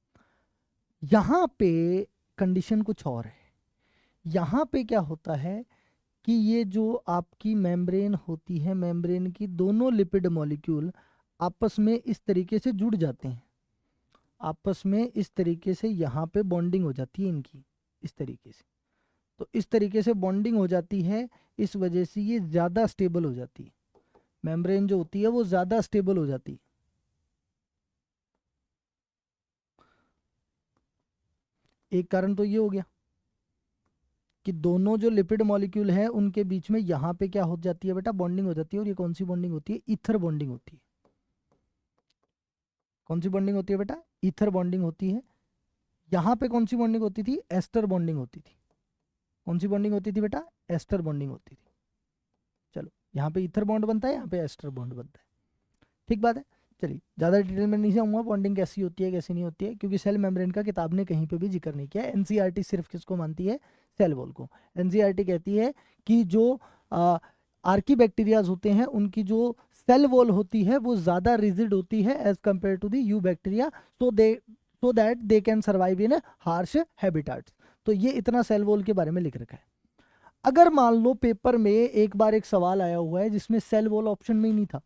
यहां पे कंडीशन कुछ और है। यहां पे क्या होता है कि ये जो आपकी मेम्ब्रेन होती है, मेम्ब्रेन की दोनों लिपिड मॉलिक्यूल आपस में इस तरीके से जुड़ जाते हैं। आपस में इस तरीके से यहाँ पे बॉन्डिंग हो जाती है इनकी, इस तरीके से। तो इस तरीके से बॉन्डिंग हो जाती है, इस वजह से ये ज़्यादा स्टेबल हो जाती है। मेम्ब्रेन जो होती है वो ज़्यादा स्टेबल हो जाती है। एक कारण तो ये हो गया कि दोनों जो लिपिड मॉलिक्यूल है उनके बीच में यहाँ पे क्या हो जाती है बेटा? बॉन्डिंग हो जाती है। और ये कौन सी बॉन्डिंग होती है? ईथर बॉन्डिंग होती है। कौन सी बॉन्डिंग होती है बेटा? ईथर बॉन्डिंग होती है। यहाँ पे कौन सी बॉन्डिंग होती थी? एस्टर बॉन्डिंग होती थी। कौन सी बॉन्डिंग होती थी बेटा? एस्टर बॉन्डिंग होती थी। चलो, यहाँ पे ईथर बॉन्ड बनता है, यहाँ पे एस्टर बॉन्ड बनता है। ठीक बात है। चलिए, ज़्यादा डिटेल में नहीं जाऊँगा बॉन्डिंग कैसी होती है कैसी नहीं होती है, क्योंकि सेल मेम्ब्रेन का किताब ने कहीं पे भी जिक्र नहीं किया है। NCERT सिर्फ किसको मानती है? सेल वॉल को। NCERT कहती है कि जो आर्की बैक्टीरियाज होते हैं उनकी जो सेल वॉल होती है वो ज़्यादा रिजिड होती है as compare to the eubacteria, so that they can survive in harsh habitats. तो ये इतना सेल वॉल के बारे में लिख रखा है। अगर मान लो पेपर में एक बार एक सवाल आया हुआ है जिसमें सेल वॉल ऑप्शन में ही नहीं था,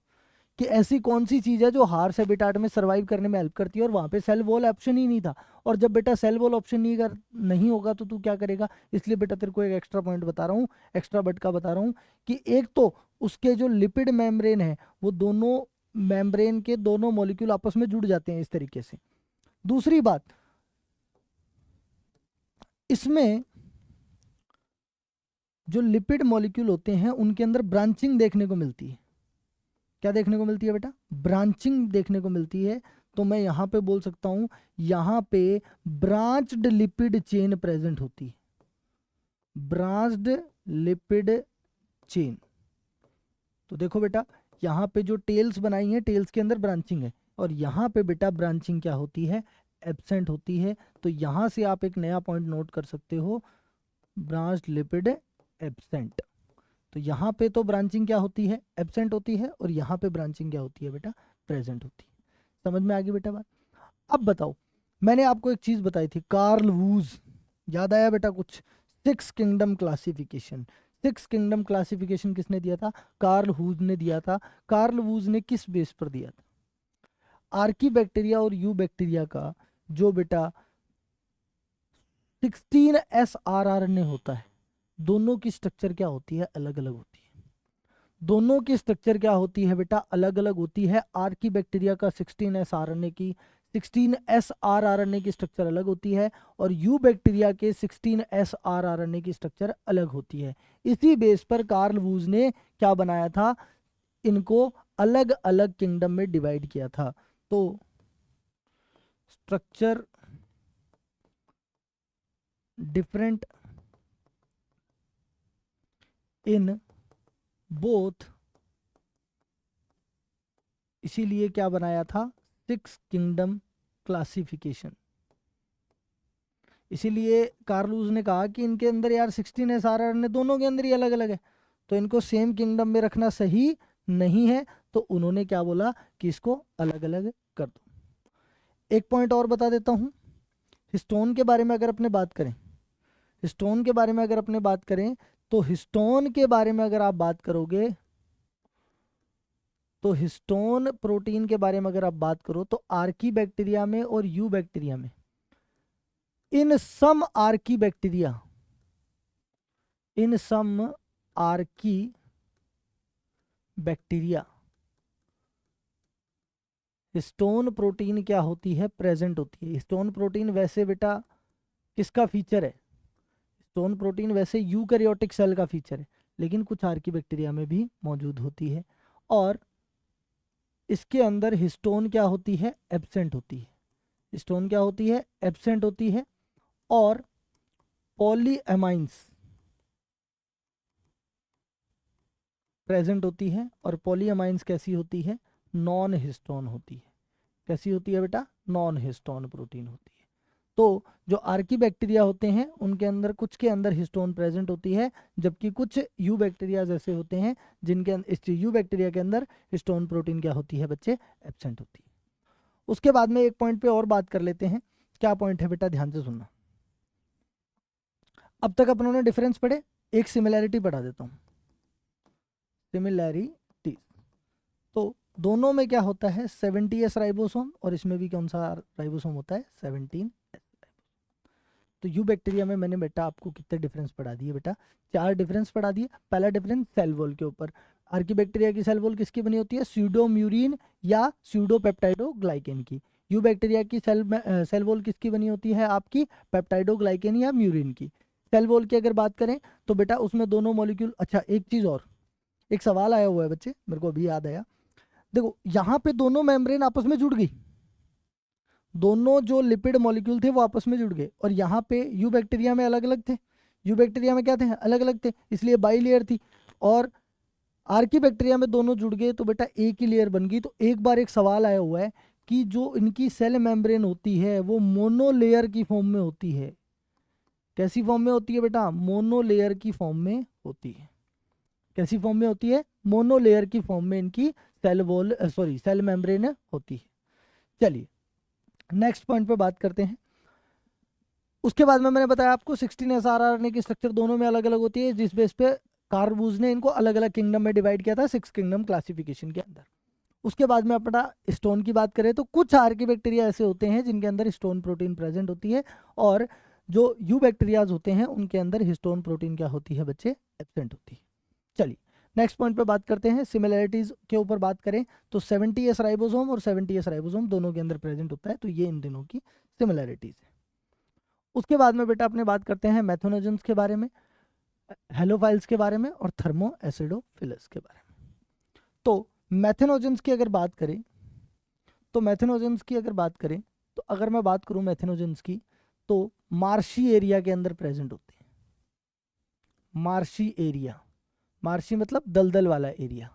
कि ऐसी कौन सी चीज है जो हार्श हैबिटाट में सर्वाइव करने में हेल्प करती है, और वहां पे सेल वॉल ऑप्शन ही नहीं था। और जब बेटा सेल वॉल ऑप्शन नहीं होगा तो तू क्या करेगा? इसलिए बेटा तेरे को एक एक्स्ट्रा पॉइंट बता रहा हूँ, एक्स्ट्रा बटका बता रहा हूँ, कि एक तो उसके जो लिपिड मेम्ब्रेन है वो दोनों मेम्ब्रेन के दोनों मॉलिक्यूल आपस में जुड़ जाते हैं इस तरीके से। दूसरी बात, इसमें जो लिपिड मॉलिक्यूल होते हैं उनके अंदर ब्रांचिंग देखने को मिलती है। क्या देखने को मिलती है बेटा? ब्रांचिंग देखने को मिलती है। तो मैं यहां पे बोल सकता हूं, यहां पे ब्रांच्ड लिपिड चेन प्रेजेंट होती है। Branched lipid chain. तो देखो बेटा, यहाँ पे जो टेल्स बनाई है, टेल्स के अंदर ब्रांचिंग है, और यहाँ पे बेटा ब्रांचिंग क्या होती है? एब्सेंट होती है। तो यहाँ से आप एक नया पॉइंट नोट कर सकते हो, ब्रांच्ड लिपिड एब्सेंट। तो यहाँ पे तो ब्रांचिंग क्या होती है? एब्सेंट होती है, और यहाँ पे ब्रांचिंग क्या होती है बेटा? प्रेजेंट होती है। समझ में आ गई बेटा बात? अब बताओ, मैंने आपको एक चीज बताई थी, कार्ल वूज, याद आया बेटा कुछ? 6 किंगडम क्लासिफिकेशन। 6 किंगडम क्लासिफिकेशन किसने दिया था? कार्ल वूज ने दिया था। कार्ल वूज ने किस बेस पर दिया था? आर्की बैक्टीरिया और यू बैक्टीरिया का जो बेटा 16 SRRNA होता है, दोनों की स्ट्रक्चर क्या होती है? अलग अलग होती है। दोनों की स्ट्रक्चर क्या होती है बेटा? अलग अलग होती है। आर्की बैक्टीरिया का 16 SRNA की स्ट्रक्चर अलग होती है, और यू बैक्टीरिया के 16 SRRNA की स्ट्रक्चर अलग होती है। इसी बेस पर कार्ल वूज ने क्या बनाया था? इनको अलग अलग किंगडम में डिवाइड किया था। तो स्ट्रक्चर डिफरेंट इन बोथ, इसीलिए क्या बनाया था? 6 किंगडम क्लासिफिकेशन। इसीलिए कार्लूज ने कहा कि इनके अंदर यार 16 SRR दोनों के अंदर ही अलग अलग है, तो इनको सेम किंगडम में रखना सही नहीं है। तो उन्होंने क्या बोला कि इसको अलग अलग कर दो। एक पॉइंट और बता देता हूँ, हिस्टोन के बारे में अगर अपने बात करें, हिस्टोन के बारे में अगर अपने बात करें, तो हिस्टोन के बारे में अगर आप बात करोगे, तो हिस्टोन प्रोटीन के बारे में अगर आप बात करो, तो आर्की बैक्टीरिया में और यू बैक्टीरिया में, इन सम आर्की बैक्टीरिया, इन सम आर्की बैक्टीरिया हिस्टोन प्रोटीन क्या होती है, प्रेजेंट होती है। हिस्टोन प्रोटीन वैसे बेटा किसका फीचर है, हिस्टोन प्रोटीन वैसे यूकैरियोटिक सेल का फीचर है, लेकिन कुछ आर्की बैक्टीरिया में भी मौजूद होती है। और इसके अंदर हिस्टोन क्या होती है, एब्सेंट होती है। हिस्टोन क्या होती है, एब्सेंट होती है। और पॉलीएमाइंस प्रेजेंट होती है। और पॉलीएमाइंस कैसी होती है, नॉन हिस्टोन होती है। कैसी होती है बेटा, नॉन हिस्टोन प्रोटीन होती है। तो जो आर्की बैक्टीरिया होते हैं उनके अंदर कुछ के अंदर हिस्टोन प्रेजेंट होती है, जबकि कुछ यू बैक्टीरिया जैसे होते हैं जिनके इस यू बैक्टीरिया के अंदर हिस्टोन प्रोटीन क्या होती है बच्चे, एब्सेंट होती है। उसके बाद में एक पॉइंट पे और बात कर लेते हैं। क्या पॉइंट है बेटा, ध्यान से सुनना। अब तक अपनों ने डिफरेंस पढ़े, एक सिमिलैरिटी पढ़ा देता हूं। सिमिलैरिटी, तो दोनों में क्या होता है, 70S राइबोसोम, और इसमें भी कौन सा राइबोसोम होता है, 17S। तो यू बैक्टीरिया में मैंने बेटा आपको कितने डिफरेंस पढ़ा दिए बेटा, 4 डिफरेंस पढ़ा दिए। पहला डिफरेंस सेल वॉल के ऊपर। आर्की बैक्टीरिया की सेल वॉल किसकी बनी होती है, स्यूडोम्यूरिन या स्यूडोपेप्टाइडोग्लाइकेन की। यू बैक्टीरिया की सेल वॉल किसकी बनी होती है, आपकी पेप्टाइडोग्लाइकेन या म्यूरिन की। सेल वॉल की अगर बात करें तो बेटा उसमें दोनों मॉलिक्यूल, अच्छा एक चीज और, एक सवाल आया हुआ है बच्चे, मेरे को अभी याद आया। देखो यहाँ पे दोनों मेम्ब्रेन आपस में जुड़ गई, दोनों जो लिपिड मॉलिक्यूल थे वो आपस में जुड़ गए। और यहाँ पे यू बैक्टीरिया में अलग अलग थे, यू बैक्टीरिया में क्या थे, अलग अलग थे, इसलिए बाई लेयर थी। और आर्की बैक्टीरिया में दोनों जुड़ गए तो बेटा एक ही लेयर बन गई। तो एक बार एक सवाल आया हुआ है कि जो इनकी सेल मेम्ब्रेन होती है वो मोनोलेयर की फॉर्म में होती है। कैसी फॉर्म में होती है बेटा, मोनोलेयर की फॉर्म में होती है। कैसी फॉर्म में होती है, मोनोलेयर की फॉर्म में इनकी सेल वॉल सेल मेम्ब्रेन होती है। चलिए नेक्स्ट पॉइंट पे बात करते हैं। उसके बाद में मैंने बताया आपको 16S RNA की स्ट्रक्चर दोनों में अलग अलग होती है, जिस बेस पे कार्ल बूज ने इनको अलग अलग किंगडम में डिवाइड किया था, 6 किंगडम क्लासिफिकेशन के अंदर। उसके बाद में अपना स्टोन की बात करें तो कुछ आर्की बैक्टीरिया ऐसे होते हैं जिनके अंदर हिस्टोन प्रोटीन प्रेजेंट होती है, और जो यू बैक्टीरियाज होते हैं उनके अंदर हिस्टोन प्रोटीन क्या होती है बच्चे, एब्सेंट होती है। चलिए नेक्स्ट पॉइंट पे बात करते हैं। सिमिलैरिटीज के ऊपर बात करें तो 70S राइबोसोम और 70S राइबोसोम दोनों के अंदर प्रेजेंट होता है, तो ये इन दोनों की सिमिलैरिटीज है। उसके बाद में बेटा अपने बात करते हैं मैथोनोजेंस के बारे में, हेलोफाइल्स के बारे में और थर्मो एसिडोफिलस के बारे में। तो मैथेनोजेंस की अगर बात करें तो अगर मैं बात करूं मैथेनोजेंस की, तो मार्शी एरिया के अंदर प्रेजेंट होते हैं। मार्शी एरिया, मार्शी मतलब दलदल वाला एरिया।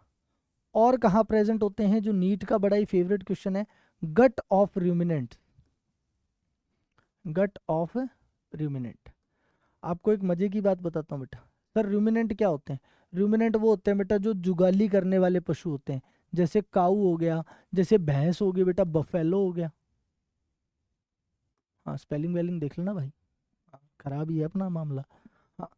और कहाँ प्रेजेंट होते हैं, जो नीट का बड़ा ही फेवरेट क्वेश्चन है, gut of ruminant. Gut of ruminant. आपको एक मजे की बात बताता हूँ बेटा, सर रूमिनेंट क्या होते हैं, रूमिनेंट वो होते हैं बेटा जो जुगाली करने वाले पशु होते हैं, जैसे काऊ हो गया, जैसे भैंस हो गई बेटा, बफेलो हो गया। हाँ स्पेलिंग वेलिंग देख लेना भाई, खराब ही है अपना मामला। हाँ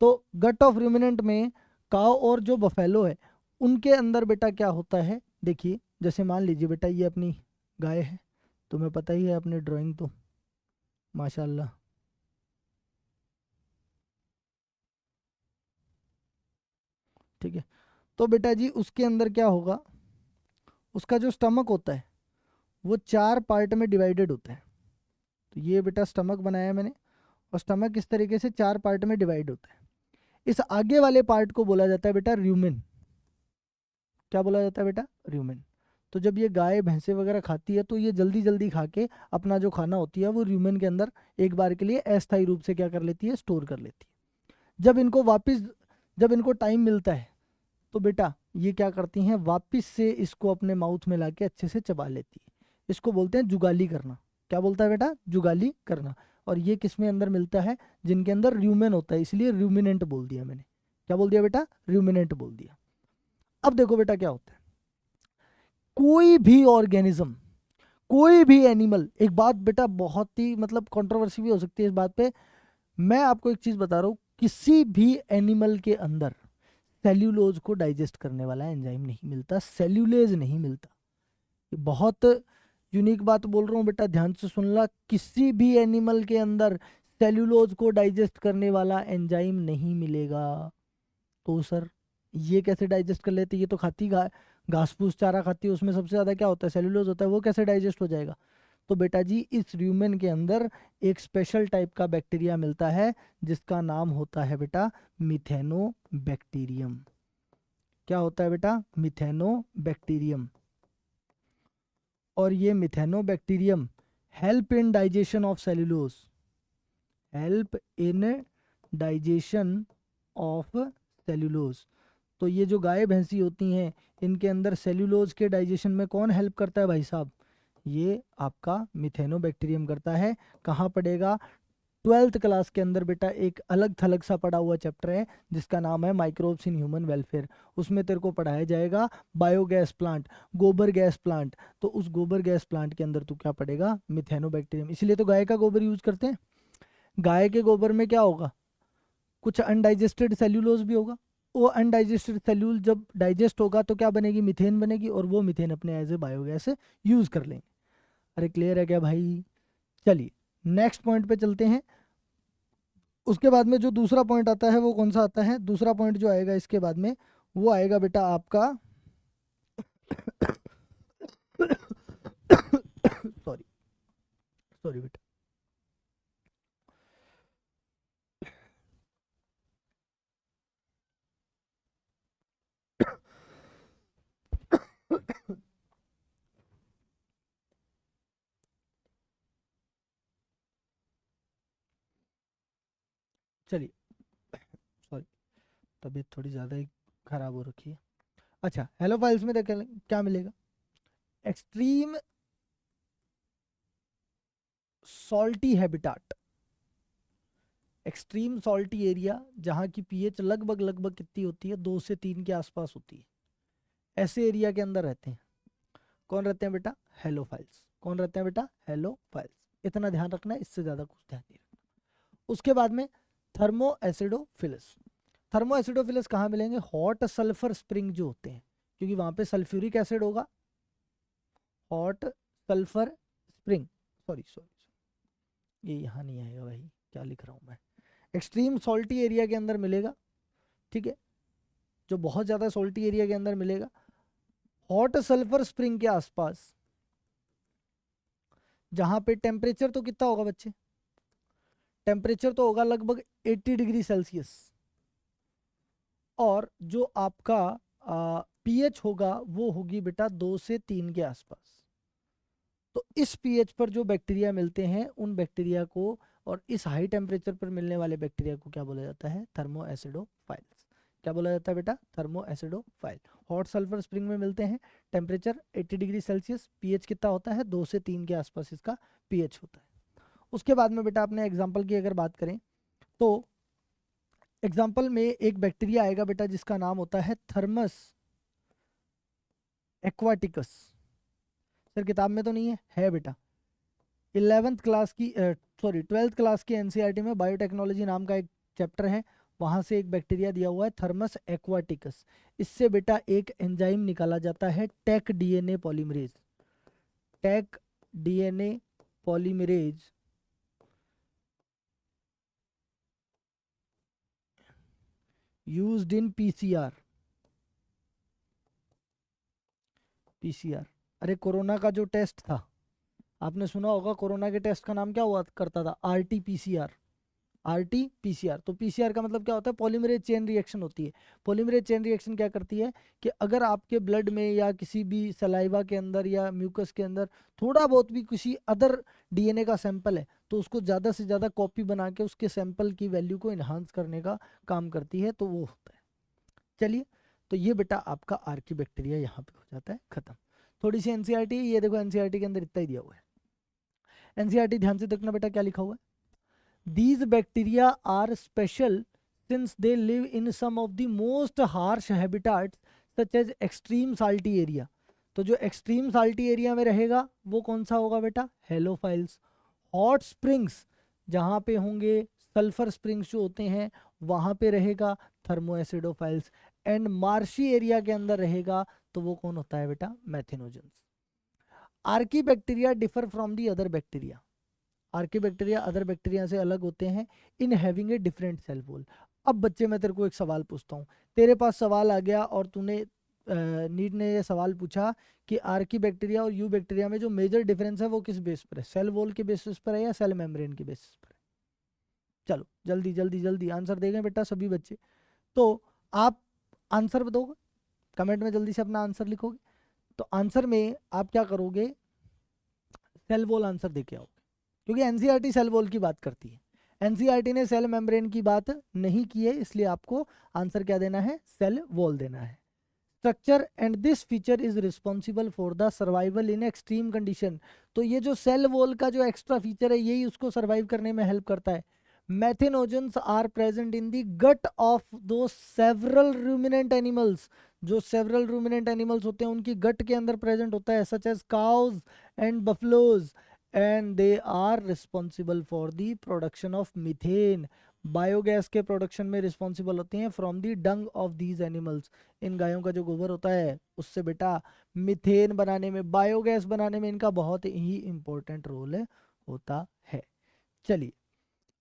तो गट ऑफ रूमिनेंट में काऊ और जो बफेलो है उनके अंदर बेटा क्या होता है, देखिए जैसे मान लीजिए बेटा ये अपनी गाय है, तुम्हें पता ही है अपनी ड्राइंग तो माशाल्लाह। ठीक है, तो बेटा जी उसके अंदर क्या होगा, उसका जो स्टमक होता है वो 4 पार्ट में डिवाइडेड होता है। तो ये बेटा स्टमक बनाया मैंने, और स्टमक इस तरीके से 4 पार्ट में डिवाइड होता है। इस आगे वाले पार्ट को बोला जाता है बेटा रूमेन। क्या बोला जाता है बेटा, रूमेन। तो जब ये गाय भैंसे वगैरह खाती है तो ये जल्दी जल्दी खा के अपना जो खाना होती है वो रूमेन के अंदर एक बार के लिए अस्थायी रूप से क्या कर लेती है, स्टोर कर लेती है। जब इनको टाइम मिलता है तो बेटा ये क्या करती हैं, वापिस से इसको अपने माउथ में लाके अच्छे से चबा लेती है। इसको बोलते हैं जुगाली करना। क्या बोलता है बेटा, जुगाली करना। और ये किस में अंदर मिलता है, जिनके अंदर रूमेन होता है, इसलिए रूमिनेंट बोल दिया मैंने। क्या बोल दिया बेटा, रूमिनेंट बोल दिया। अब देखो बेटा क्या होता है, कोई भी ऑर्गेनिज्म, कोई भी एनिमल, एक बात बेटा बहुत ही मतलब कंट्रोवर्सी भी हो सकती है इस बात पे, मैं आपको एक चीज बता रहा हूं, किसी भी एनिमल के अंदर सेल्यूलोज को डाइजेस्ट करने वाला एंजाइम नहीं मिलता, सेल्यूलेज नहीं मिलता। ये बहुत यूनिक बात बोल रहा हूँ बेटा, ध्यान से सुन ला, किसी भी एनिमल के अंदर सेल्यूलोज को डाइजेस्ट करने वाला एंजाइम नहीं मिलेगा। तो सर ये कैसे डाइजेस्ट कर लेती है? ये तो खाती घास फूस चारा खाती है, उसमें सबसे ज़्यादा क्या होता है? सेलुलोज होता है, वो कैसे डाइजेस्ट हो जाएगा? तो बेटा जी इस र्यूमेन के अंदर एक स्पेशल टाइप का बैक्टीरिया मिलता है जिसका नाम होता है बेटा मिथेनोबैक्टीरियम। क्या होता है बेटा? मिथेनोबैक्टीरियम। और ये Methanobacterium help in digestion of cellulose, help in digestion of cellulose. तो ये जो गाय भैंसी होती हैं इनके अंदर सेलुलोज के डाइजेशन में कौन हेल्प करता है भाई साहब? ये आपका मिथेनोबैक्टीरियम करता है। कहाँ पड़ेगा? 12th क्लास के अंदर बेटा एक अलग थलग सा पड़ा हुआ चैप्टर है जिसका नाम है माइक्रोब्स इन ह्यूमन वेलफेयर। उसमें तेरे को पढ़ाया जाएगा बायोगैस प्लांट, गोबर गैस प्लांट। तो उस गोबर गैस प्लांट के अंदर तू क्या पढ़ेगा? मिथेनोबैक्टीरियम। इसलिए तो गाय का गोबर यूज करते हैं। गाय के गोबर में क्या होगा? कुछ अनडाइजेस्टेड सेल्यूलोज भी होगा। वो अनडाइजेस्टेड सेल्यूल जब डाइजेस्ट होगा तो क्या बनेगी? मीथेन बनेगी, और वो मीथेन अपने एज ए बायोगैस यूज कर लेंगे। अरे क्लियर है क्या भाई? चलिए नेक्स्ट पॉइंट पे चलते हैं। उसके बाद में जो दूसरा पॉइंट आता है वो कौन सा आता है? दूसरा पॉइंट जो आएगा इसके बाद में वो आएगा बेटा आपका सॉरी सॉरी बेटा, चलिए सॉरी, तबीयत थोड़ी ज़्यादा ही खराब हो रखी है। अच्छा, हेलो फाइल्स में देख क्या मिलेगा? Extreme salty habitat, extreme salty area जहाँ की पीएच लगभग लगभग कितनी होती है? 2 से 3 के आसपास होती है। ऐसे एरिया के अंदर रहते हैं। कौन रहते हैं बेटा? हेलोफाइल्स। कौन रहते हैं बेटा? हेलोफाइल्स। इतना ध्यान रखना है, इससे ज्यादा कुछ ध्यान नहीं रखना। उसके बाद में थर्मो एसिडोफिलस। थर्मो एसिडोफिलस कहाँ मिलेंगे? हॉट सल्फर स्प्रिंग जो होते हैं, क्योंकि वहां पे सल्फ्यूरिक एसिड होगा। Hot sulphur spring, sorry sorry, ये यहाँ नहीं आएगा भाई, क्या लिख रहा हूँ मैं। एक्सट्रीम सॉल्टी एरिया के अंदर मिलेगा, ठीक है, जो बहुत ज़्यादा सॉल्टी एरिया के अंदर मिलेगा। हॉट सल्फर स्प्रिंग के आसपास जहां पे टेम्परेचर तो कितना होगा बच्चे? टेम्परेचर तो होगा लगभग 80 डिग्री सेल्सियस, और जो आपका पीएच होगा वो होगी बेटा 2 से 3 के आसपास। तो इस पीएच पर जो बैक्टीरिया मिलते हैं उन बैक्टीरिया को, और इस हाई टेम्परेचर पर मिलने वाले बैक्टीरिया को क्या बोला जाता है? Thermo acidophiles. क्या बोला जाता है बेटा? Thermo acidophile. Hot sulphur spring में मिलते हैं, टेम्परेचर 80 डिग्री सेल्सियस, पीएच कितना होता है? 2 से 3 के आसपास इसका पीएच होता है। उसके बाद में बेटा अपने एग्जाम्पल की अगर बात करें तो एग्जाम्पल में एक बैक्टीरिया आएगा बेटा जिसका नाम होता है थर्मस एक्वाटिकस। सर किताब में तो नहीं है? है बेटा। 11th क्लास की सॉरी 12th क्लास की एनसीईआरटी में बायोटेक्नोलॉजी नाम का एक चैप्टर है, वहां से एक बैक्टीरिया दिया हुआ है थर्मस एक्वाटिकस। इससे बेटा एक एंजाइम निकाला जाता है Taq DNA polymerase. Taq DNA polymerase used in PCR. PCR, अरे कोरोना का जो टेस्ट था, आपने सुना होगा कोरोना के टेस्ट का नाम क्या हुआ करता था? RT PCR. आरटी पीसीआर, तो पीसीआर का मतलब क्या होता है? पॉलीमरेज चेन रिएक्शन होती है। पॉलीमरेज चेन रिएक्शन क्या करती है कि अगर आपके ब्लड में या किसी भी सलाइवा के अंदर या म्यूकस के अंदर थोड़ा बहुत भी किसी अदर डीएनए का सैंपल है तो उसको ज़्यादा से ज़्यादा कॉपी बना के उसके सैंपल की वैल्यू को इन्हांस करने का काम करती है, तो वो होता है। चलिए, तो ये बेटा आपका आर्की बैक्टीरिया यहाँ पे हो जाता है खत्म। थोड़ी सी एनसीईआरटी, ये देखो एनसीईआरटी के अंदर इतना ही दिया हुआ है। एनसीईआरटी ध्यान से देखना बेटा क्या लिखा हुआ है। These bacteria are special since they live in some of the most harsh habitats such as extreme salty area. तो जो एक्सट्रीम साल्टी एरिया में रहेगा वो कौन सा होगा बेटा? हेलोफाइल्स। हॉट स्प्रिंग्स जहाँ पे होंगे, सल्फर स्प्रिंग्स जो होते हैं वहाँ पे रहेगा थर्मोएसिडोफाइल्स। एंड मार्शी एरिया के अंदर रहेगा तो वो कौन होता है बेटा? Methanogens. Archaebacteria differ from the other bacteria. Archaebacteria other bacteria से अलग होते हैं in having a different cell wall. अब बच्चे मैं तेरे को एक सवाल पूछता हूँ, तेरे पास सवाल आ गया और तूने नीट ने ये सवाल पूछा कि आर्की बैक्टीरिया और यू बैक्टीरिया में जो मेजर डिफरेंस है वो किस बेस पर है, सेल वॉल के बेसिस पर है या सेल मेम्ब्रेन के बेसिस पर है? चलो जल्दी जल्दी जल्दी आंसर देंगे बेटा सभी बच्चे। तो आप आंसर दोगे, कमेंट में जल्दी से अपना आंसर लिखोगे। तो आंसर में आप क्या करोगे, सेल वॉल आंसर देके आओगे, क्योंकि एनसीईआरटी सेल वॉल की बात करती है, एनसीईआरटी ने सेल मेम्ब्रेन की बात नहीं की है, इसलिए आपको आंसर क्या देना है, सेल वॉल देना है। Structure and this feature is responsible for the survival in extreme condition. तो ये जो सेल वॉल का जो एक्स्ट्रा फीचर है यही उसको सर्वाइव करने में हेल्प करता है। Methanogens are present in the gut of दो सेवरल रूमिनेंट एनिमल्स, जो सेवरल रूमिनेंट एनिमल्स होते हैं उनकी गट के अंदर प्रेजेंट होता है, such as cows and buffaloes, and they are responsible for the production of methane. Biogas के प्रोडक्शन में रिस्पॉन्सिबल होते हैं from the dung of these animals. इन गायों का जो गोबर होता है उससे बेटा मीथेन बनाने में, बायोगैस बनाने में इनका बहुत ही इंपॉर्टेंट रोल होता है। चलिए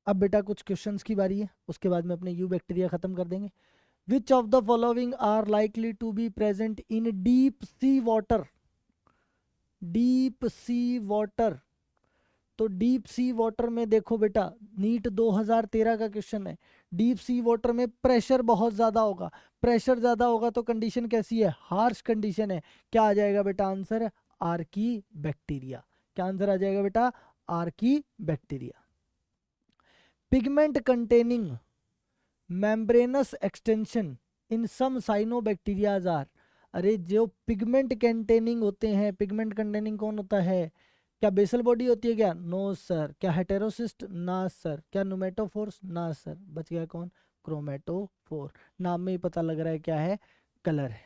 अब बेटा कुछ क्वेश्चंस की बारी है, उसके बाद में अपने यू बैक्टीरिया खत्म कर देंगे। Which of the following are likely to be present in deep sea water? Deep sea water, तो डीप सी वाटर में देखो बेटा, नीट 2013 का क्वेश्चन है, डीप सी वाटर में प्रेशर बहुत ज्यादा होगा, प्रेशर ज्यादा होगा तो कंडीशन कैसी है, हार्श कंडीशन है। क्या आ जाएगा बेटा आंसर, आर्की बैक्टीरिया। क्या आंसर आ जाएगा बेटा, archaebacteria. Pigment containing membranous extension in some cyanobacterias are. अरे जो पिगमेंट कंटेनिंग होते हैं, पिगमेंट कंटेनिंग कौन होता है, क्या बेसल बॉडी होती है क्या, नो सर। क्या हेटेरोसिस्ट, ना सर। क्या नुमेटोफोर्स, ना सर। बच गया कौन, क्रोमेटोफोर। नाम में ही पता लग रहा है क्या है, कलर है।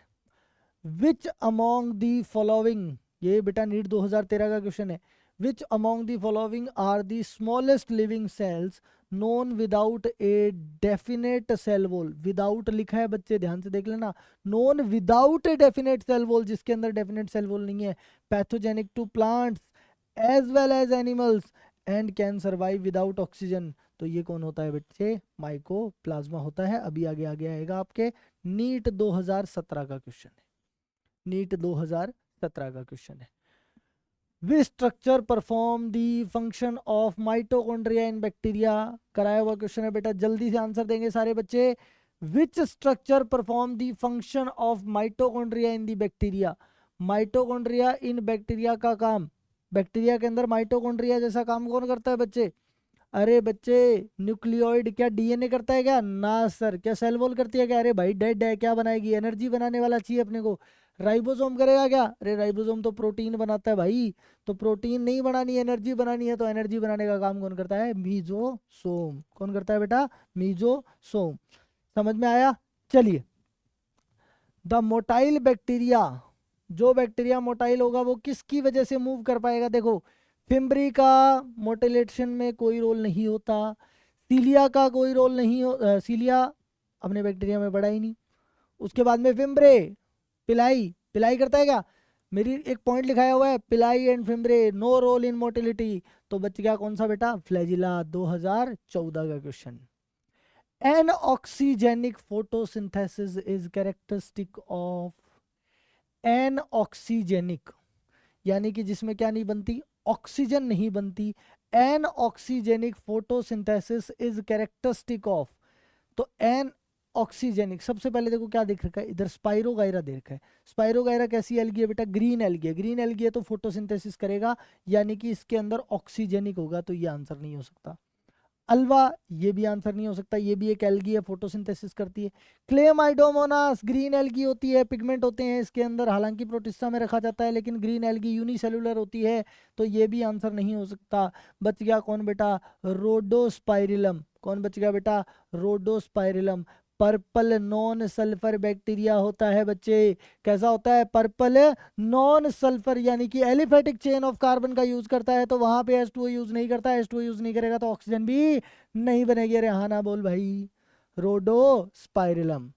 विच अमोंग दी फॉलोइंग, ये बेटा नीट 2013 का क्वेश्चन है, which among the following are the smallest living cells known without a definite cell wall. Without लिखा है बच्चे, ध्यान से देख लेना, known without a definite cell wall, जिसके अंदर डेफिनेट सेल वॉल नहीं है, pathogenic to plants as well as animals and can survive without oxygen. तो ये कौन होता है बच्चे, माइकोप्लाज्मा होता है। अभी आगे आगे आएगा आपके, नीट 2017 का क्वेश्चन है, नीट 2017 का क्वेश्चन है। Which structure perform the function of mitochondria in bacteria, कराया हुआ क्वेश्चन है बेटा, जल्दी से आंसर देंगे सारे बच्चे। Which structure perform the function of mitochondria in the bacteria. Mitochondria in bacteria का काम, बैक्टीरिया के अंदर माइटोकॉन्ड्रिया जैसा काम कौन करता है बच्चे, अरे बच्चे न्यूक्लियोइड। क्या डीएनए करता है क्या, ना सर। क्या सेल वॉल करती है क्या, अरे भाई डेड है, क्या बनाएगी, एनर्जी बनाने वाला चाहिए अपने को, राइबोसोम करेगा क्या, अरे राइबोसोम तो प्रोटीन बनाता है भाई, तो प्रोटीन नहीं बनानी, एनर्जी बनानी है, तो एनर्जी बनाने का काम कौन करता है, मीजोसोम। कौन करता है बेटा, मीजोसोम। समझ में आया। चलिए, द मोटाइल बैक्टीरिया, जो बैक्टीरिया मोटाइल होगा वो किसकी वजह से मूव कर पाएगा, देखो फिम्ब्री का मोटिलेशन में कोई रोल नहीं होता, सीलिया का कोई रोल नहीं हो, सीलिया अपने बैक्टीरिया में बढ़ा ही नहीं। उसके बाद में फिम्ब्रे, पिलाई, पिलाई करता है क्या, मेरी एक पॉइंट लिखाया हुआ है, pili and fimbriae no role in motility. तो बच गया कौन सा बेटा, फ्लैजिला, 2014 का question. Anoxygenic photosynthesis is characteristic of, anoxygenic यानी कि जिसमें क्या नहीं बनती, ऑक्सीजन नहीं बनती, anoxygenic photosynthesis is characteristic of. तो एन ऑक्सीजेनिक, सबसे पहले देखो क्या देख रखा है इधर, स्पाइरोगाइरा देख रखा है। स्पाइरोगाइरा कैसी एल्गी है बेटा, ग्रीन एल्गी है, ग्रीन एल्गी है तो फोटोसिंथेसिस करेगा, यानी कि इसके अंदर ऑक्सीजेनिक होगा, तो ये आंसर नहीं हो सकता। अल्वा, ये भी आंसर नहीं हो सकता, ये भी एक एल्गी है, फोटोसिंथेसिस करती है। क्लेमाइडोमोनास ग्रीन एल्गी होती है, पिगमेंट होते हैं इसके अंदर, हालांकि प्रोटिस्टा में रखा जाता है, लेकिन ग्रीन एल्गी यूनिसेलुलर होती है, तो ये भी आंसर नहीं हो सकता। बच गया कौन बेटा, रोडोस्पाइरिलम। कौन बच गया बेटा, रोडोस्पाइरिलम। पर्पल नॉन सल्फर बैक्टीरिया होता है बच्चे, कैसा होता है, पर्पल नॉन सल्फर, यानी कि एलिफेटिक चेन ऑफ कार्बन का यूज करता है, तो वहां पे H2O यूज नहीं करता, H2O यूज नहीं करेगा तो ऑक्सीजन भी नहीं बनेगी। अरे हाँ ना बोल भाई, Rhodospirillum.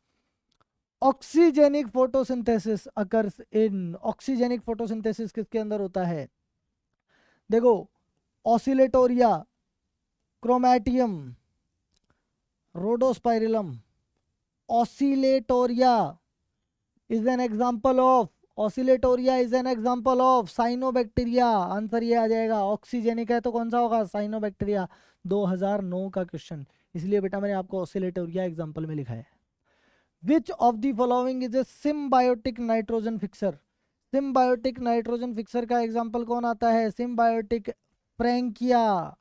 Oxygenic photosynthesis occurs in, oxygenic photosynthesis किसके अंदर होता है, देखो Oscillatoria, Chromatium, Rhodospirillum, Oscillatoria is an example of, Oscillatoria is an example of cyanobacteria. Answer ये आ जाएगा, ऑक्सीजेनिक है तो कौन सा होगा, साइनोबैक्टीरिया। 2009 का क्वेश्चन, इसलिए बेटा मैंने आपको ऑसिलेटोरिया एग्जांपल में लिखा है। Which of the following is a symbiotic nitrogen fixer. Symbiotic nitrogen fixer का एग्जांपल कौन आता है, सिम्बायोटिक फ्रैंकिया।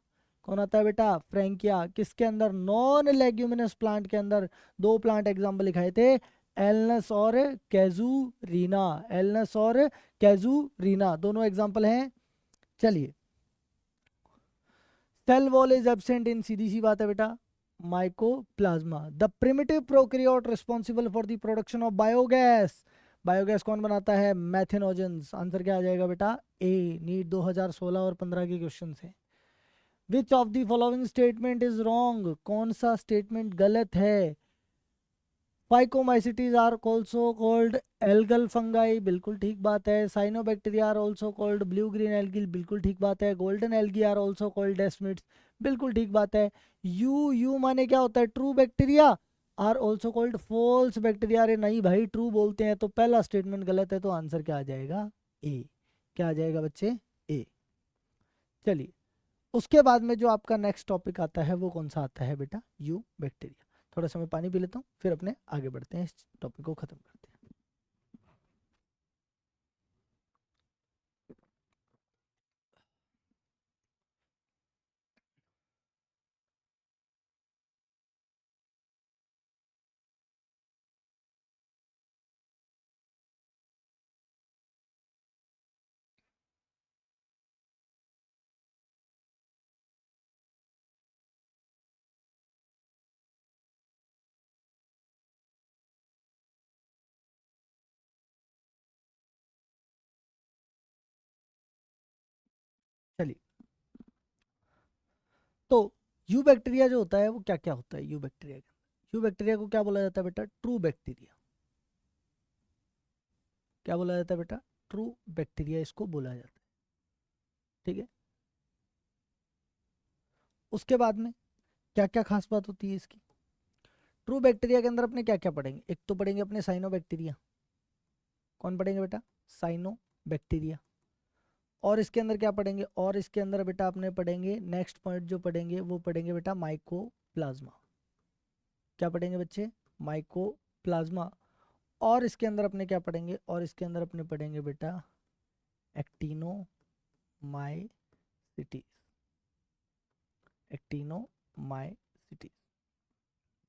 कौन आता है बेटा, फ्रैंकिया। किसके अंदर, नॉन लेग्यूमिनस प्लांट के अंदर। दो प्लांट एग्जांपल लिखाए थे, एलनस और कैजुरीना। एलनस और कैजुरीना दोनों एग्जांपल हैं। चलिए, cell wall is absent in, सीधी सी बात है बेटा, mycoplasma. The primitive prokaryote responsible for the production of biogas. Biogas कौन बनाता है, मैथेनोजेंस। आंसर क्या आ जाएगा बेटा, ए। नीट 2016 और 15 के क्वेश्चन है। Which of the following statement is wrong, कौन सा स्टेटमेंट गलत है। Phycomycetes are also called algal fungi, बिल्कुल ठीक बात है। Cyanobacteria are also called blue green algae, बिल्कुल ठीक बात है। Golden algae are also called desmids, बिल्कुल ठीक बात है। यू माने क्या होता है, true bacteria are also called false bacteria. अरे नहीं भाई, ट्रू बोलते हैं तो पहला स्टेटमेंट गलत है, तो आंसर क्या आ जाएगा, ए। क्या आ जाएगा बच्चे, ए। चलिए, उसके बाद में जो आपका नेक्स्ट टॉपिक आता है वो कौन सा आता है बेटा, यू बैक्टीरिया। थोड़ा सा मैं पानी पी लेता हूँ, फिर अपने आगे बढ़ते हैं, इस टॉपिक को खत्म करते हैं। चलिए, तो यू बैक्टीरिया जो होता है वो क्या क्या होता है, यू बैक्टीरिया का, यू बैक्टीरिया को क्या बोला जाता है बेटा, ट्रू बैक्टीरिया। क्या बोला जाता है बेटा, ट्रू बैक्टीरिया इसको बोला जाता है। ठीक है, उसके बाद में क्या क्या खास बात होती है इसकी। ट्रू बैक्टीरिया के अंदर अपने क्या क्या पढ़ेंगे, एक तो पढ़ेंगे अपने साइनो बैक्टीरिया। कौन पढ़ेंगे बेटा, साइनो बैक्टीरिया। और इसके अंदर क्या पढ़ेंगे, और इसके अंदर बेटा अपने पढ़ेंगे, नेक्स्ट पॉइंट जो पढ़ेंगे वो पढ़ेंगे बेटा माइकोप्लाज्मा। क्या पढ़ेंगे बच्चे, माइकोप्लाज्मा। और इसके अंदर अपने क्या पढ़ेंगे, और इसके अंदर अपने पढ़ेंगे बेटा एक्टिनोमाइसिटीज। एक्टिनोमाइसिटीज।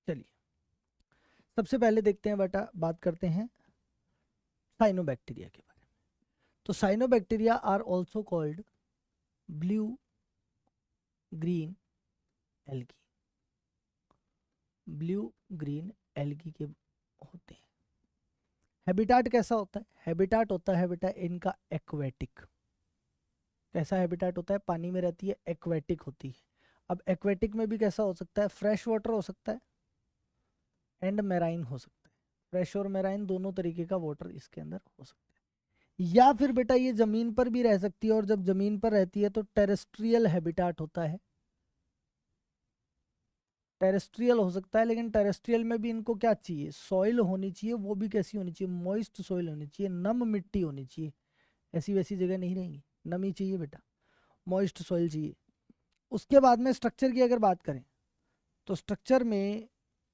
चलिए, सबसे पहले देखते हैं बेटा, बात करते हैं साइनोबैक्टीरिया के बारे में। तो cyanobacteria are also called blue green algae. Blue green algae के होते हैं। हैबिटाट कैसा होता है, हैबिटाट होता है बेटा इनका एक्वेटिक। कैसा हैबिटाट होता है, पानी में रहती है, एक्वेटिक होती है। अब एक्वेटिक में भी कैसा हो सकता है, फ्रेश वाटर हो सकता है एंड मेराइन हो सकता है। फ्रेश और मेराइन दोनों तरीके का वाटर इसके अंदर हो सकता है। या फिर बेटा ये जमीन पर भी रह सकती है, और जब जमीन पर रहती है तो टेरेस्ट्रियल हैबिटाट होता है। टेरेस्ट्रियल हो सकता है, लेकिन टेरेस्ट्रियल में भी इनको क्या चाहिए, सॉइल होनी चाहिए, वो भी कैसी होनी चाहिए, मॉइस्ट सॉइल होनी चाहिए, नम मिट्टी होनी चाहिए। ऐसी वैसी जगह नहीं रहेंगी, नमी चाहिए बेटा, मॉइस्ट सॉइल चाहिए। उसके बाद में स्ट्रक्चर की अगर बात करें, तो स्ट्रक्चर में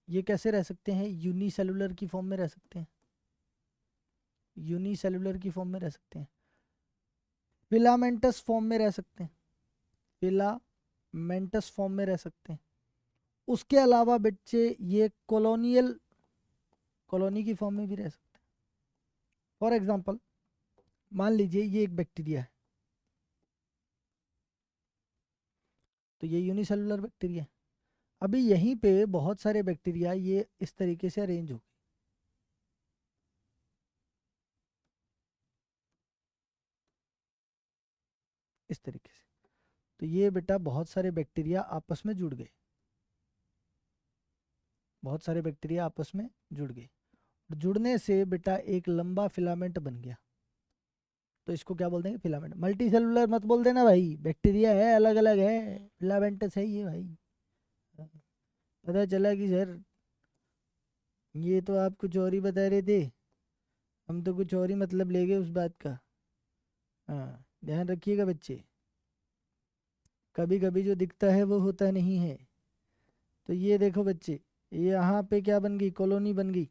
ये कैसे रह सकते हैं, यूनिसेलुलर की फॉर्म में रह सकते हैं। यूनिसेलुलर की फॉर्म में रह सकते हैं, फिलामेंटस फॉर्म में रह सकते हैं, फिलामेंटस फॉर्म में रह सकते हैं। उसके अलावा बच्चे ये कॉलोनियल, कॉलोनी की फॉर्म में भी रह सकते हैं। फॉर एग्जांपल, मान लीजिए ये एक बैक्टीरिया है, तो ये यूनिसेलुलर बैक्टीरिया है। अभी यहीं पे बहुत सारे बैक्टीरिया ये इस तरीके से अरेंज हो गए, इस तरीके से। तो ये बेटा बहुत सारे बैक्टीरिया आपस में जुड़ गए, बहुत सारे बैक्टीरिया आपस में जुड़ गए। जुड़ने से बेटा एक लंबा फिलामेंट बन गया, तो इसको क्या बोल देंगे, फिलामेंट। मल्टी सेलुलर मत बोल देना भाई, बैक्टीरिया है, अलग अलग है, फिलामेंटस है ये भाई। पता चला कि सर ये तो आप कुछ और ही बता रहे थे, हम तो कुछ और ही मतलब ले गए उस बात का। हाँ, ध्यान रखिएगा बच्चे, कभी कभी जो दिखता है वो होता नहीं है। तो ये देखो बच्चे, ये यहाँ पे क्या बन गई, कॉलोनी बन गई।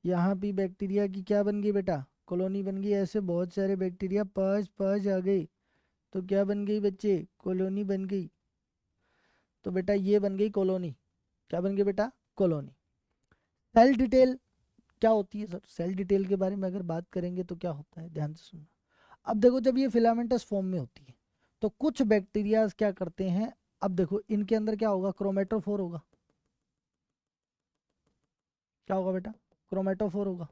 यहाँ भी बैक्टीरिया की क्या बन गई बेटा, कॉलोनी बन गई। ऐसे बहुत सारे बैक्टीरिया पास पास आ गए तो क्या बन गई बच्चे, कॉलोनी बन गई। तो बेटा ये बन गई कॉलोनी। क्या बन गई बेटा, कॉलोनी। सेल डिटेल क्या होती है सर, सेल डिटेल के बारे में अगर बात करेंगे तो क्या होता है, ध्यान से सुनना। अब देखो जब ये फिलामेंटस फॉर्म में होती है तो कुछ बैक्टीरिया क्या करते हैं, अब देखो इनके अंदर क्या होगा, क्रोमेटोफोर होगा। क्या होगा बेटा, क्रोमेटोफोर होगा।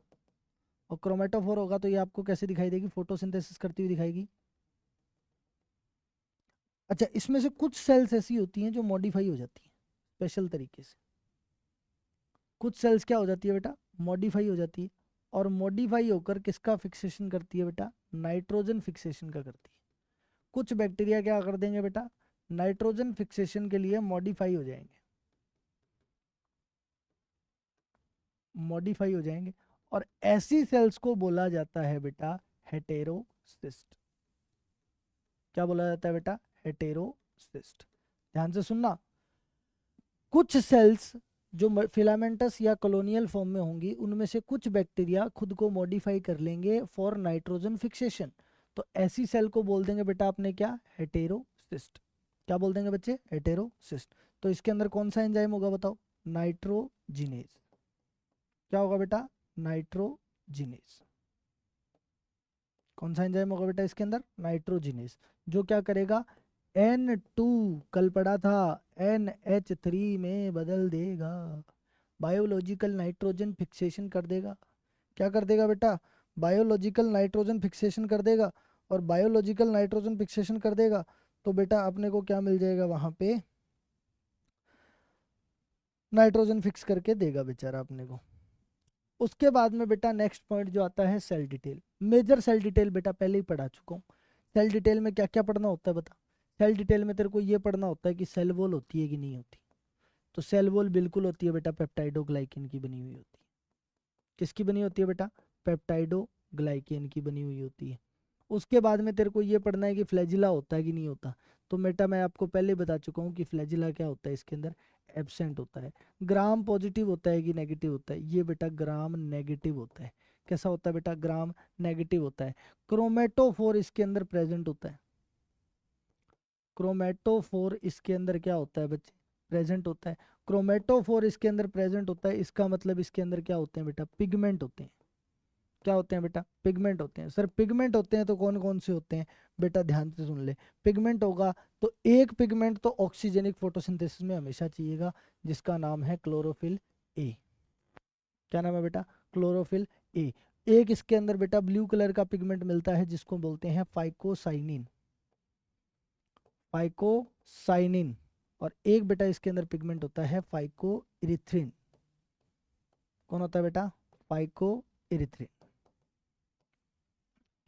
और क्रोमेटोफोर होगा तो ये आपको कैसे दिखाई देगी, फोटोसिंथेसिस करती हुई दिखाएगी। अच्छा, इसमें से कुछ सेल्स ऐसी होती हैं जो मॉडिफाई हो जाती हैं स्पेशल तरीके से। कुछ सेल्स क्या हो जाती है बेटा, मॉडिफाई हो जाती है। और मॉडिफाई होकर किसका फिक्सेशन करती है बेटा, नाइट्रोजन फिक्सेशन का करती है। कुछ बैक्टीरिया क्या कर देंगे बेटा, नाइट्रोजन फिक्सेशन के लिए मॉडिफाई हो जाएंगे, मॉडिफाई हो जाएंगे। और ऐसी सेल्स को बोला जाता है बेटा हेटेरोसिस्ट। क्या बोला जाता है बेटा, हेटेरोसिस्ट। ध्यान से सुनना, कुछ सेल्स जो फिलामेंटस या कॉलोनियल फॉर्म में होंगी उनमें से कुछ बैक्टीरिया खुद को मॉडिफाई कर लेंगे फॉर नाइट्रोजन फिक्सेशन। तो ऐसी सेल को बोल देंगे बेटा आपने क्या, हेटेरोसिस्ट। क्या बोल देंगे बच्चे, हेटेरोसिस्ट। तो इसके अंदर कौन सा एंजाइम होगा बताओ, नाइट्रोजिनेज। क्या होगा बेटा, नाइट्रोजिनेज। कौन सा एंजाइम होगा बेटा इसके अंदर, नाइट्रोजिनेज। जो क्या करेगा, N2 कल पढ़ा था, NH3 में बदल देगा, बायोलॉजिकल नाइट्रोजन फिक्सेशन कर देगा। क्या कर देगा बेटा, बायोलॉजिकल नाइट्रोजन फिक्सेशन कर देगा। और बायोलॉजिकल नाइट्रोजन फिक्सेशन कर देगा तो बेटा अपने को क्या मिल जाएगा वहां पे, नाइट्रोजन फिक्स करके देगा बेचारा अपने को। उसके बाद में बेटा नेक्स्ट पॉइंट जो आता है cell detail. Major cell detail बेटा पहले ही पढ़ा चुका हूँ। सेल डिटेल में क्या क्या पढ़ना होता है बता, सेल डिटेल में तेरे को ये पढ़ना होता है कि सेल वॉल होती है कि नहीं होती। तो सेल वॉल बिल्कुल होती है बेटा, पेप्टाइडोग्लाइकेन की बनी हुई होती है। किसकी बनी होती है बेटा, पेप्टाइडोग्लाइकेन की बनी हुई होती है। उसके बाद में तेरे को ये पढ़ना है कि फ्लैजिला होता है कि नहीं होता। तो बेटा मैं आपको पहले बता चुका हूँ कि फ्लैजिला क्या होता है, इसके अंदर एब्सेंट होता है। ग्राम पॉजिटिव होता है कि नेगेटिव होता है, ये बेटा ग्राम नेगेटिव होता है। कैसा होता है बेटा, ग्राम नेगेटिव होता है। क्रोमेटोफोर इसके अंदर प्रेजेंट होता है, क्रोमेटोफोर इसके अंदर क्या होता है बच्चे, प्रेजेंट होता है। क्रोमेटोफोर इसके अंदर प्रेजेंट होता है, इसका मतलब इसके अंदर क्या होते हैं बेटा, पिगमेंट होते हैं। क्या होते हैं बेटा, पिगमेंट होते हैं। सर पिगमेंट होते हैं तो कौन कौन से होते हैं बेटा, ध्यान से सुन ले। पिगमेंट होगा तो एक पिगमेंट तो ऑक्सीजनिक फोटोसिंथेसिस में हमेशा चाहिएगा, जिसका नाम है क्लोरोफिल ए। क्या नाम है बेटा, क्लोरोफिल ए। एक इसके अंदर बेटा ब्लू कलर का पिगमेंट मिलता है जिसको बोलते हैं फाइकोसाइनिन, फाइकोसाइनिन। और एक बेटा इसके अंदर पिगमेंट होता है फाइकोइरिथ्रिन। कौन होता है बेटा, फाइकोइरिथ्रिन।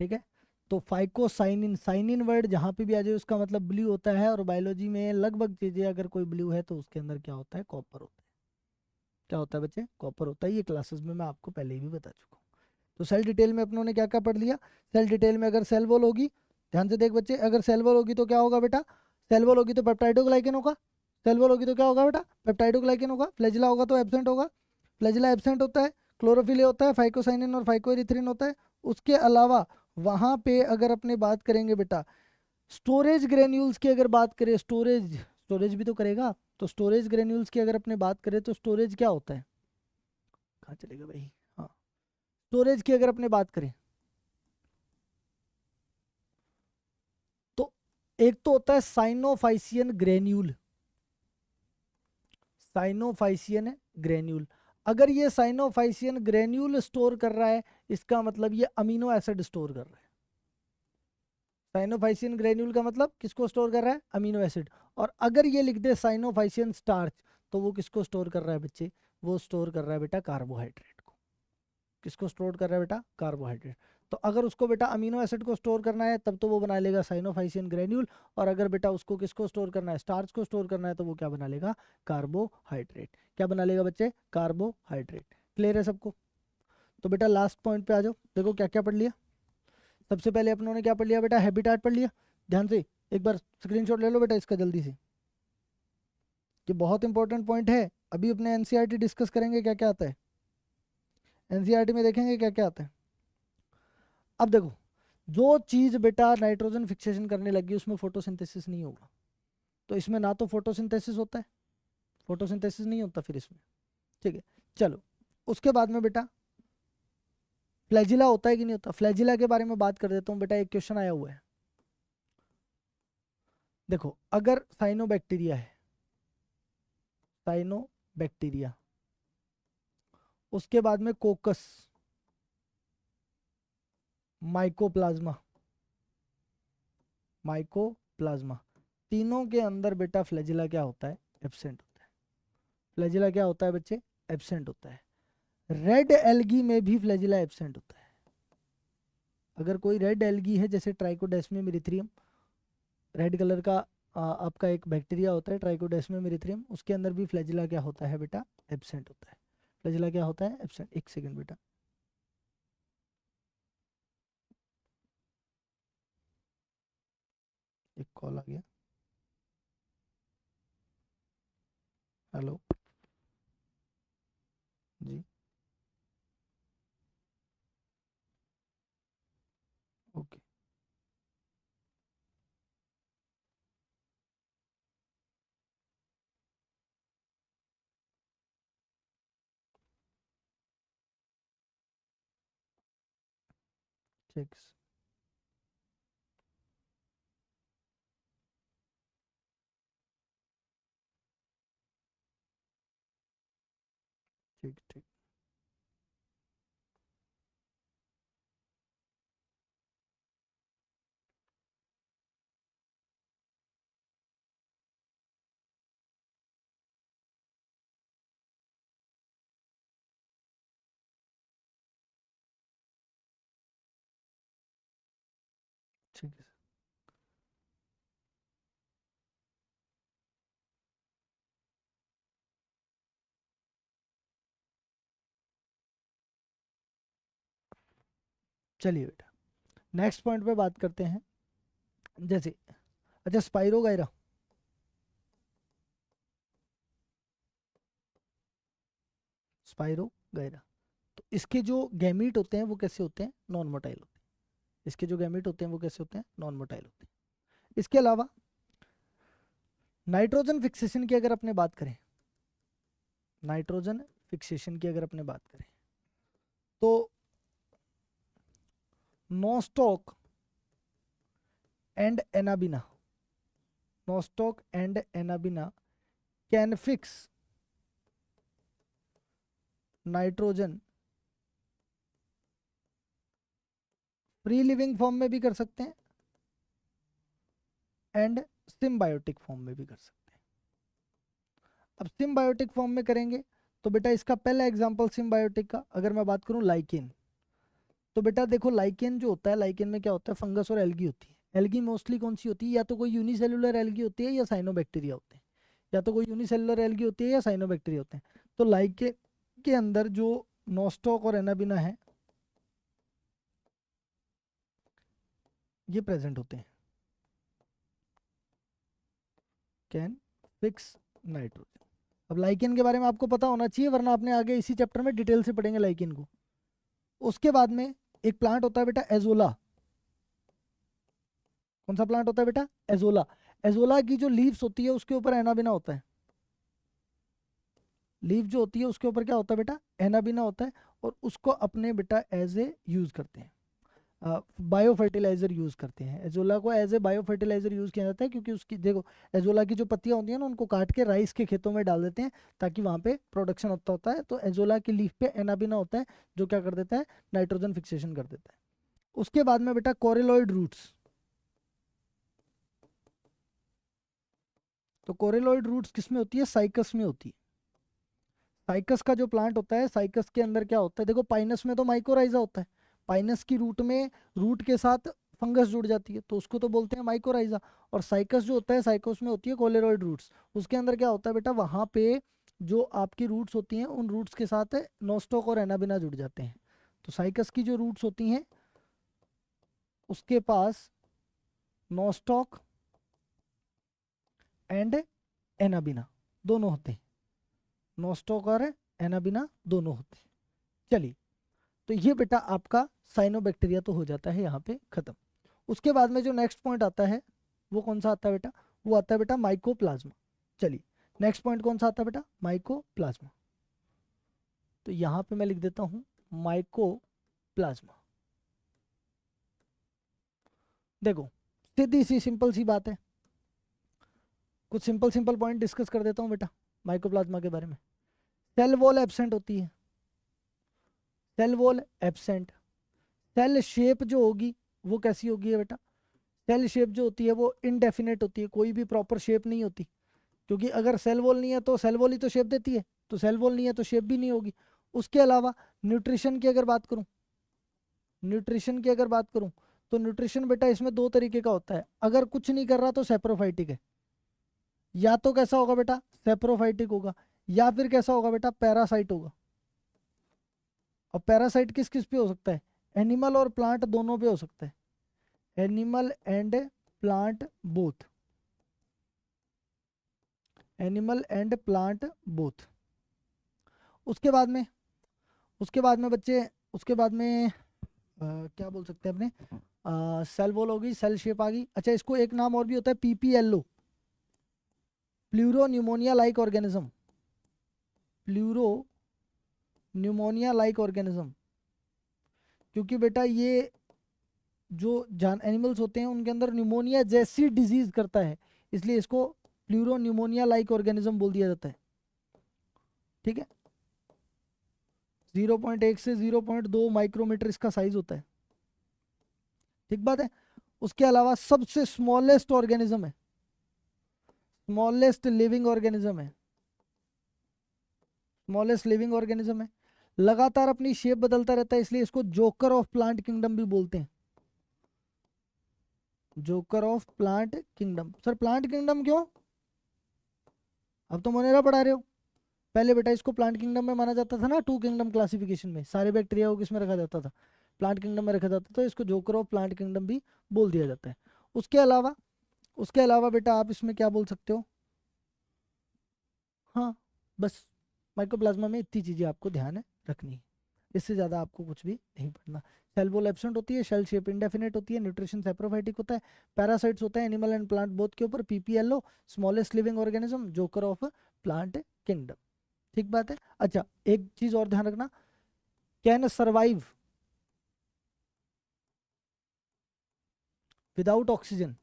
ठीक है, तो फाइकोसाइनिन, साइनिन वर्ड जहां पे भी आ जाए उसका मतलब ब्लू होता है। और बायोलॉजी में लगभग चीजें अगर कोई ब्लू है तो उसके अंदर क्या होता है, कॉपर होता है। क्या होता है बच्चे, कॉपर होता है। ये क्लासेस में मैं आपको पहले ही भी बता चुका हूँ। तो सेल डिटेल में अपनों ने क्या क्या पढ़ लिया, सेल डिटेल में अगर सेल वॉल होगी, ध्यान से देख बच्चे, अगर सेल वॉल होगी तो क्या होगा बेटा, सेल वॉल होगी तो पेप्टाइडोग्लाइकेन होगा। सेल वॉल होगी तो क्या होगा बेटा, पेप्टाइडोग्लाइकेन होगा। फ्लैजिला होगा तो एब्सेंट होगा, फ्लैजिला एब्सेंट होता है। क्लोरोफिल होता है, फाइकोसाइनिन और फाइकोइरिथ्रिन होता है। उसके अलावा वहां पे अगर अपने बात करेंगे बेटा स्टोरेज ग्रेन्यूल्स की, अगर बात करें स्टोरेज, स्टोरेज भी तो करेगा। तो स्टोरेज ग्रेन्यूल्स की अगर अपने बात करें तो स्टोरेज क्या होता है, कहाँ चलेगा भाई, हाँ, स्टोरेज की अगर अपने बात करें तो एक तो होता है साइनोफाइसियन ग्रेन्यूल, साइनोफाइसियन ग्रेन्यूल। अगर ये साइनोफाइसियन ग्रेन्यूल स्टोर कर रहा है, इसका मतलब ये अमीनो एसिड स्टोर कर रहा है। साइनोफाइसियन ग्रेन्यूल का मतलब किसको स्टोर कर रहा है, अमीनो एसिड। और अगर ये लिख दे साइनोफाइसियन स्टार्च तो वो किसको स्टोर कर रहा है बच्चे, वो स्टोर कर रहा है बेटा कार्बोहाइड्रेट को। किसको स्टोर कर रहा है बेटा, कार्बोहाइड्रेट। तो अगर उसको बेटा अमीनो एसिड को स्टोर करना है तब तो वो बना लेगा साइनोफाइसियन ग्रेन्यूल, और अगर बेटा उसको किसको स्टोर करना है, स्टार्च को स्टोर करना है, तो वो क्या बना लेगा, कार्बोहाइड्रेट। क्या बना लेगा बच्चे, कार्बोहाइड्रेट। क्लियर है सबको? तो बेटा लास्ट पॉइंट पे आ जाओ, देखो क्या क्या पढ़ लिया। सबसे पहले अपनों ने क्या पढ़ लिया बेटा, हैबिटाट पढ़ लिया। ध्यान से एक बार स्क्रीनशॉट ले लो बेटा इसका जल्दी से, ये बहुत इंपॉर्टेंट पॉइंट है। अभी अपने एनसीईआरटी डिस्कस करेंगे क्या क्या आता है, एनसीईआरटी में देखेंगे क्या क्या आता है। अब देखो, जो चीज बेटा नाइट्रोजन फिक्सेशन करने लगी उसमें फोटोसिंथेसिस नहीं होगा, तो इसमें ना तो फोटोसिंथेसिस होता है, फोटोसिंथेसिस नहीं होता फिर इसमें। ठीक है, चलो उसके बाद में बेटा फ्लैजिला होता है कि नहीं होता, फ्लैजिला के बारे में बात कर देता हूँ बेटा। एक क्वेश्चन आया हुआ है, देखो अगर साइनोबैक्टीरिया है, साइनोबैक्टीरिया, उसके बाद में कोकस, माइकोप्लाज्मा, माइकोप्लाज्मा, तीनों के अंदर बेटा फ्लैजिला क्या होता है, एब्सेंट होता है। फ्लैजिला क्या होता है बच्चे, एब्सेंट होता है। रेड एल्गी में भी फ्लैजिला एब्सेंट होता है। अगर कोई रेड एल्गी है जैसे ट्राइकोडेस्मियम इरिथ्रियम, रेड कलर का आपका एक बैक्टीरिया होता है ट्राइकोडेस्मियम इरिथ्रियम, उसके अंदर भी फ्लैजिला क्या होता है बेटा, एब्सेंट होता है। फ्लैजिला क्या होता है, एब्सेंट। एक सेकंड बेटा, एक कॉल आ गया। हेलो जी, ओके। ठीक, ठीक, ठीक। ठीक है, चलिए बेटा नेक्स्ट पॉइंट पे बात करते हैं। जैसे अच्छा स्पाइरो गायरा, स्पाइरो गायरा, तो इसके जो गैमीट होते हैं वो कैसे होते हैं, नॉन मोटाइल होते हैं। इसके जो गैमीट होते हैं वो कैसे होते हैं, नॉन मोटाइल होते हैं। इसके अलावा नाइट्रोजन फिक्सेशन की अगर अपने बात करें, नाइट्रोजन फिक्सेशन की अगर अपने बात करें तो Nostoc and Anabaena, Nostoc and Anabaena can fix nitrogen free living form में भी कर सकते हैं एंड सिम्बायोटिक फॉर्म में भी कर सकते हैं। अब सिम्बायोटिक फॉर्म में करेंगे तो बेटा इसका पहला एग्जांपल सिम्बायोटिक का अगर मैं बात करूं लाइकेन, तो बेटा देखो लाइकेन जो होता है, लाइकेन में क्या होता है, फंगस और एल्गी होती है। एल्गी मोस्टली कौन सी होती है, या तो कोई यूनिसेलुलर एल्गी होती है या साइनोबैक्टीरिया होते हैं, या तो कोई यूनिसेलुलर एल्गी होती है या साइनोबैक्टीरिया होते हैं। तो लाइकेन के अंदर जो नोस्टॉक और एनाबिना है ये प्रेजेंट होते हैं, कैन फिक्स नाइट्रोजन। अब लाइकेन के बारे में आपको पता होना चाहिए वरना आपने आगे इसी चैप्टर में डिटेल से पढ़ेंगे लाइकेन को। उसके बाद में एक प्लांट होता है बेटा एजोला, कौन सा प्लांट होता है बेटा, एजोला। एजोला की जो लीव्स होती है उसके ऊपर एनाबिना होता है, लीव जो होती है उसके ऊपर क्या होता है बेटा, एनाबिना होता है, और उसको अपने बेटा एज ए यूज करते हैं, बायो फर्टिलाइजर यूज करते हैं। एजोला को as a bio fertiliser use किया जाता है क्योंकि उसकी देखो एजोला की जो पत्तियां होती हैं ना उनको काट के राइस के खेतों में डाल देते हैं ताकि वहां पे प्रोडक्शन होता होता है। तो एजोला की लीफ पे एनाबिना होता है जो क्या कर देता है, नाइट्रोजन फिक्सेशन कर देता है। उसके बाद में बेटा कोरेलॉइड रूट्स, तो कोरेलॉइड रूट्स किसमें होती है, साइकस में होती है। साइकस का जो प्लांट होता है, साइकस के अंदर क्या होता है, देखो पाइनस में तो माइकोराइजा होता है, पाइनस की रूट में रूट के साथ फंगस जुड़ जाती है तो उसको तो बोलते हैं माइकोराइजा। और साइकस जो होता है, साइकोस में होती है कोलेरॉइड रूट्स। उसके अंदर क्या होता है बेटा, वहाँ पे जो आपकी रूट्स होती हैं उन रूट्स के साथ नोस्टॉक और एनाबिना जुड़ जाते हैं। तो साइकस की जो रूट्स होती हैं उसके पास नोस्टॉक एंड एनाबिना दोनों होते हैं, नोस्टॉक और एनाबिना दोनों होते हैं। चलिए, तो ये बेटा आपका साइनोबैक्टीरिया तो हो जाता है यहाँ पे खत्म। उसके बाद में जो नेक्स्ट पॉइंट आता है वो कौन सा आता है बेटा, वो आता है बेटा माइकोप्लाज्मा। चलिए, नेक्स्ट पॉइंट कौन सा आता है बेटा, माइकोप्लाज्मा। तो यहाँ पे मैं लिख देता हूँ माइकोप्लाज्मा। देखो, सीधी सी सिंपल सी बात है, कुछ सिंपल सिंपल पॉइंट डिस्कस कर देता हूँ बेटा माइकोप्लाज्मा के बारे में। सेल वॉल एब्सेंट होती है, cell wall absent. Cell shape जो होगी वो कैसी होगी है बेटा, सेल शेप जो होती है वो इनडेफिनेट होती है, कोई भी प्रॉपर शेप नहीं होती। क्योंकि अगर सेल वॉल नहीं है तो सेल वॉल ही तो शेप देती है, तो सेल वॉल नहीं है तो शेप भी नहीं होगी। उसके अलावा न्यूट्रिशन की अगर बात करूं, न्यूट्रिशन की अगर बात करूं तो न्यूट्रिशन बेटा इसमें दो तरीके का होता है। अगर कुछ नहीं कर रहा तो सेप्रोफाइटिक है, या तो कैसा होगा बेटा सेप्रोफाइटिक होगा, या फिर कैसा होगा बेटा पैरासाइट होगा। और पैरासाइट किस किस पे हो सकता है, एनिमल और प्लांट दोनों पे हो सकता है, animal and plant both, animal and plant both. उसके बाद में, उसके बाद में बच्चे, उसके बाद में क्या बोल सकते हैं अपने, सेल वॉल होगी, सेल शेप आ गई। अच्छा, इसको एक नाम और भी होता है PPLO, pleuro pneumonia like organism, pleuro pneumonia like organism. क्योंकि बेटा ये जो जान एनिमल्स होते हैं उनके अंदर न्यूमोनिया जैसी डिजीज करता है, इसलिए इसको प्लूरो न्यूमोनिया लाइक ऑर्गेनिज्म बोल दिया जाता है। ठीक है, 0.1 से 0.2 माइक्रोमीटर इसका साइज होता है। ठीक बात है। उसके अलावा सबसे स्मॉलेस्ट ऑर्गेनिज्म है, स्मॉलेस्ट लिविंग ऑर्गेनिज्म है, स्मॉलेस्ट लिविंग ऑर्गेनिज्म है। लगातार अपनी शेप बदलता रहता है, इसलिए इसको जोकर ऑफ प्लांट किंगडम भी बोलते हैं, joker of plant kingdom. Sir plant kingdom क्यों, अब तो मोनेरा पढ़ा रहे हो। पहले बेटा इसको प्लांट किंगडम में माना जाता था ना, टू किंगडम क्लासिफिकेशन में सारे बैक्टीरिया को किसमें रखा जाता था, प्लांट किंगडम में रखा जाता था, तो इसको जोकर ऑफ प्लांट किंगडम भी बोल दिया जाता है। उसके अलावा, उसके अलावा बेटा आप इसमें क्या बोल सकते हो, हाँ बस माइकोप्लाज्मा में इतनी चीज़ें आपको ध्यान रखनी है, इससे ज़्यादा आपको कुछ भी नहीं पढ़ना। सेल वॉल एब्सेंट होती है, शेल शेप इंडेफिनेट होती है, न्यूट्रिशन सेप्रोफाइटिक होता है, पैरासाइट्स होता है एनिमल एंड प्लांट बोथ के ऊपर, PPLO smallest living organism, joker of plant kingdom. ठीक बात है। अच्छा, एक चीज और ध्यान रखना, कैन सर्वाइव विदाउट ऑक्सीजन,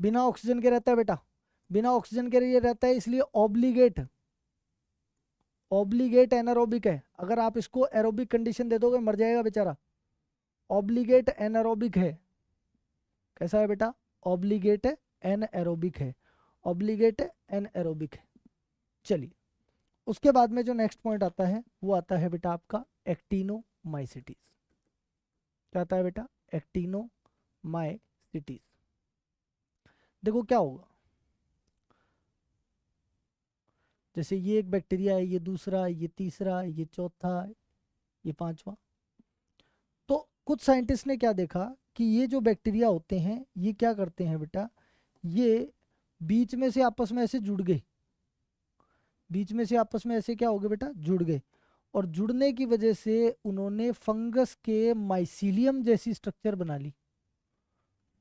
बिना ऑक्सीजन के रहता है बेटा, बिना ऑक्सीजन के लिए रहता है, इसलिए ऑब्लिगेट, ऑब्लिगेट एनारोबिक है। अगर आप इसको एरोबिक कंडीशन दे दोगे मर जाएगा बेचारा, ऑब्लिगेट एनारोबिक है। कैसा है बेटा, ऑब्लिगेट एन एरोबिक है, ऑब्लिगेट एन एरोबिक है। चलिए, उसके बाद में जो नेक्स्ट पॉइंट आता है वो आता है बेटा आपका एक्टिनोमाइसिटीज। क्या आता है बेटा, एक्टिनोमाइसिटीज। देखो क्या होगा, जैसे ये एक बैक्टीरिया है, ये दूसरा, ये तीसरा, ये चौथा, ये पांचवा। तो कुछ साइंटिस्ट ने क्या देखा कि ये जो बैक्टीरिया होते हैं ये क्या करते हैं बेटा, ये बीच में से आपस में ऐसे जुड़ गए, बीच में से आपस में ऐसे क्या हो गए बेटा, जुड़ गए। और जुड़ने की वजह से उन्होंने फंगस के माइसीलियम जैसी स्ट्रक्चर बना ली,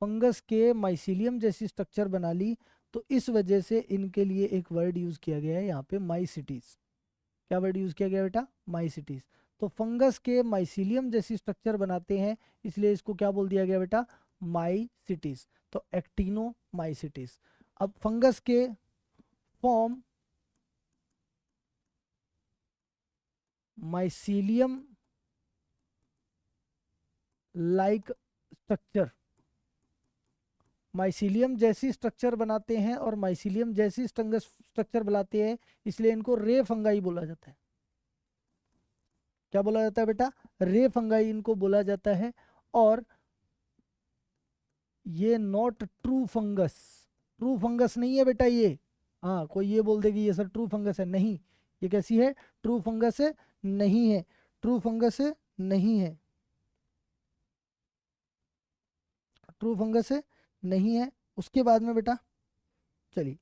फंगस के माइसीलियम जैसी स्ट्रक्चर बना ली। तो इस वजह से इनके लिए एक वर्ड यूज किया गया है यहाँ पे माइसिटीज। क्या वर्ड यूज किया गया बेटा, माइसिटीज। तो फंगस के माइसीलियम जैसी स्ट्रक्चर बनाते हैं, इसलिए इसको क्या बोल दिया गया बेटा, माइसिटीज। तो एक्टिनोमाइसिटीज। अब फंगस के form mycelium like structure, mycelium जैसी स्ट्रक्चर बनाते हैं और माइसीलियम जैसी स्ट्रक्चर बनाते हैं, इसलिए इनको रे फंगाई बोला जाता है। क्या बोला जाता है बेटा, रे फंगाई इनको बोला जाता है। और ये not true fungus, true fungus नहीं है बेटा ये। हाँ, कोई ये बोल देगी ये सर ट्रू फंगस है, नहीं, ये कैसी है, ट्रू फंगस है नहीं है, ट्रू फंगस है नहीं है, ट्रू फंगस है नहीं है। उसके बाद में बेटा चलिए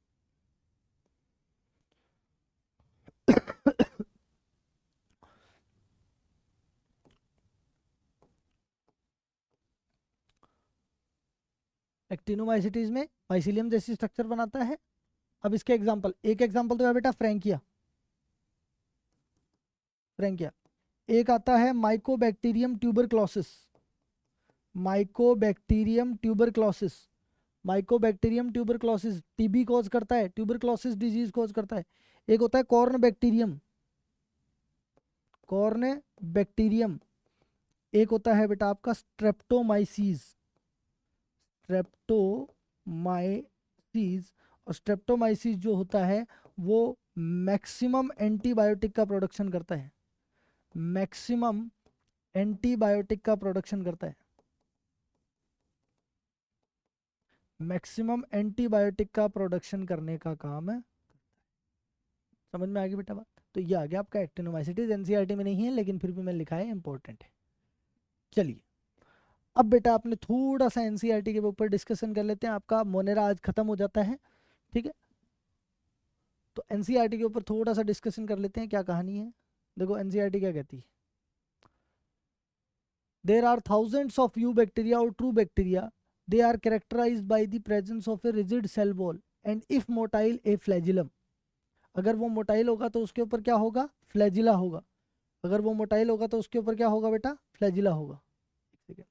एक्टिनोमाइसिटीज में माइसिलियम जैसी स्ट्रक्चर बनाता है। अब इसके एग्जांपल, एक एग्जांपल तो है बेटा फ्रैंकिया, फ्रैंकिया। एक आता है Mycobacterium tuberculosis, Mycobacterium tuberculosis, Mycobacterium tuberculosis TB cause करता है, ट्यूबरक्लोसिस डिजीज कॉज करता है। एक होता है कॉर्न बैक्टीरियम, कॉर्न बैक्टीरियम। एक होता है बेटा आपका स्ट्रेप्टोमाइसीज, स्ट्रेप्टोमाइसीज। और स्ट्रेप्टोमाइसीज जो होता है वो मैक्सिमम एंटीबायोटिक का प्रोडक्शन करता है, मैक्सिमम एंटीबायोटिक का प्रोडक्शन करता है, मैक्सिमम एंटीबायोटिक का प्रोडक्शन करने का काम है। समझ में आ गई बेटा बात। तो ये आ गया आपका एक्टिनोमाइसिटीज, एनसीईआरटी में नहीं है लेकिन फिर भी मैंने लिखा है, इंपॉर्टेंट है। चलिए अब बेटा आपने थोड़ा सा एनसीईआरटी के ऊपर डिस्कशन कर लेते हैं, आपका मोनेरा आज खत्म हो जाता है, ठीक है। तो एनसीईआरटी के ऊपर थोड़ा सा डिस्कशन कर लेते हैं, क्या कहानी है। देखो एनसीईआरटी क्या कहती है, there are thousands of eubacteria or true bacteria, they are characterised by the presence of a rigid cell wall and if motile a flagellum. अगर वो मोटाइल होगा तो उसके ऊपर क्या होगा, फ्लैजिला होगा। अगर वो मोटाइल होगा तो उसके ऊपर क्या होगा बेटा, फ्लैजिला होगा। एक सेकेंड,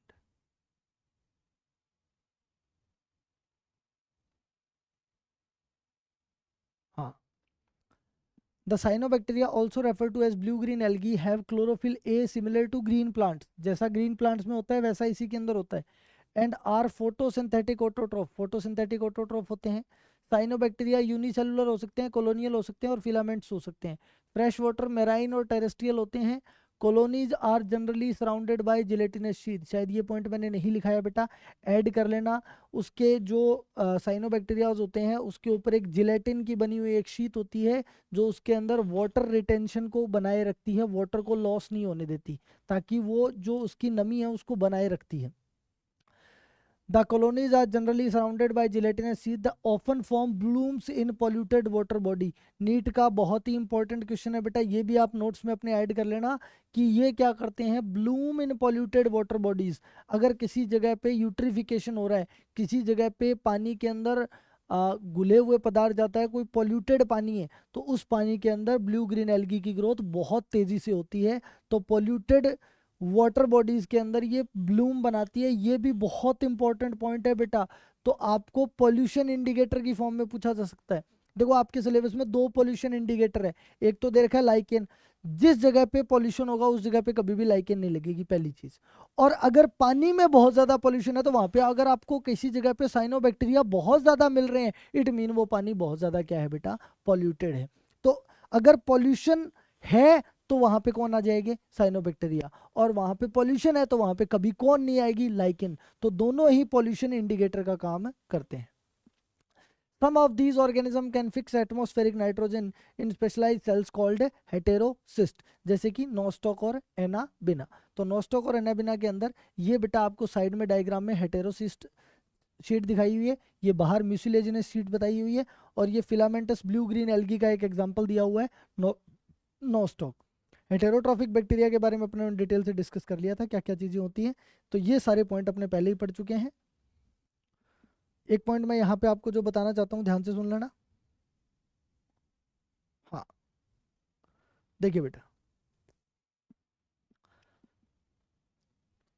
हाँ। The cyanobacteria also referred to as blue-green algae have chlorophyll A similar to green plants, जैसा green plants में होता है वैसा इसी के अंदर होता है। And are photosynthetic autotroph, photosynthetic autotroph होते हैं। साइनोबैक्टीरिया यूनिसेलुलर हो सकते हैं, कॉलोनियल हो सकते हैं और फिलामेंट्स हो सकते हैं। फ्रेश वाटर मेराइन और टेरेस्ट्रियल होते हैं। Colonies are generally surrounded by gelatinous sheath, शायद ये पॉइंट मैंने नहीं लिखाया बेटा, ऐड कर लेना। उसके जो साइनोबैक्टीरियाज होते हैं उसके ऊपर एक जिलेटिन की बनी हुई एक शीट होती है जो उसके अंदर वाटर रिटेंशन को बनाए रखती है, वाटर को लॉस नहीं होने देती, ताकि वो जो उसकी नमी है उसको बनाए रखती है। The colonies are generally surrounded by gelatinous sheath. The often form blooms in polluted water body. NEET का बहुत ही इंपॉर्टेंट क्वेश्चन है बेटा, ये भी आप नोट्स में अपने ऐड कर लेना कि ये क्या करते हैं, ब्लूम इन पॉल्यूटेड वाटर बॉडीज। अगर किसी जगह पे यूट्रिफिकेशन हो रहा है, किसी जगह पे पानी के अंदर घुले हुए पदार्थ जाता है, कोई पॉल्यूटेड पानी है, तो उस पानी के अंदर ब्लू ग्रीन एल्गी की ग्रोथ बहुत तेजी से होती है। तो पॉल्यूटेड वाटर बॉडीज के अंदर ये ब्लूम बनाती है, ये भी बहुत इंपॉर्टेंट पॉइंट है बेटा। तो आपको पोल्यूशन इंडिकेटर की फॉर्म में पूछा जा सकता है। देखो आपके सिलेबस में दो पोल्यूशन इंडिकेटर है, एक तो दे रखा है लाइकेन, जिस जगह पे पोल्यूशन होगा उस जगह पे कभी भी लाइकेन नहीं लगेगी, पहली चीज। और अगर पानी में बहुत ज्यादा पोल्यूशन है तो वहां पे अगर आपको किसी जगह पे साइनोबैक्टीरिया बहुत ज्यादा मिल रहे हैं, इट मीन वो पानी बहुत ज्यादा क्या है बेटा, पॉल्यूटेड है। तो अगर पॉल्यूशन है तो वहां पे कौन आ जाएंगे, साइनोबैक्टीरिया। और वहां पे पॉल्यूशन है तो वहां पे कभी कौन नहीं आएगी, लाइकेन। तो दोनों ही पॉल्यूशन इंडिकेटर का काम करते हैं। Some of these organisms can fix atmospheric nitrogen in specialized cells called heterocyst, जैसे कि नोस्टॉक और एनाबिना। तो नोस्टॉक और एनाबिना के अंदर ये बेटा आपको साइड में डायग्राम में हेटेरोसिस्ट शीट दिखाई हुई है, ये बाहर म्यूसिलेजिनस शीट बताई हुई है, और ये फिलामेंटस ब्लू ग्रीन एल्गी का एक एग्जांपल दिया हुआ है, नोस्टॉक। हेटेरोट्रॉफिक बैक्टीरिया के बारे में अपने डिटेल से डिस्कस कर लिया था, क्या क्या चीजें होती हैं। तो ये सारे पॉइंट अपने पहले ही पढ़ चुके हैं। एक पॉइंट मैं यहाँ पे आपको जो बताना चाहता हूँ ध्यान से सुन लेना। हाँ देखिए बेटा,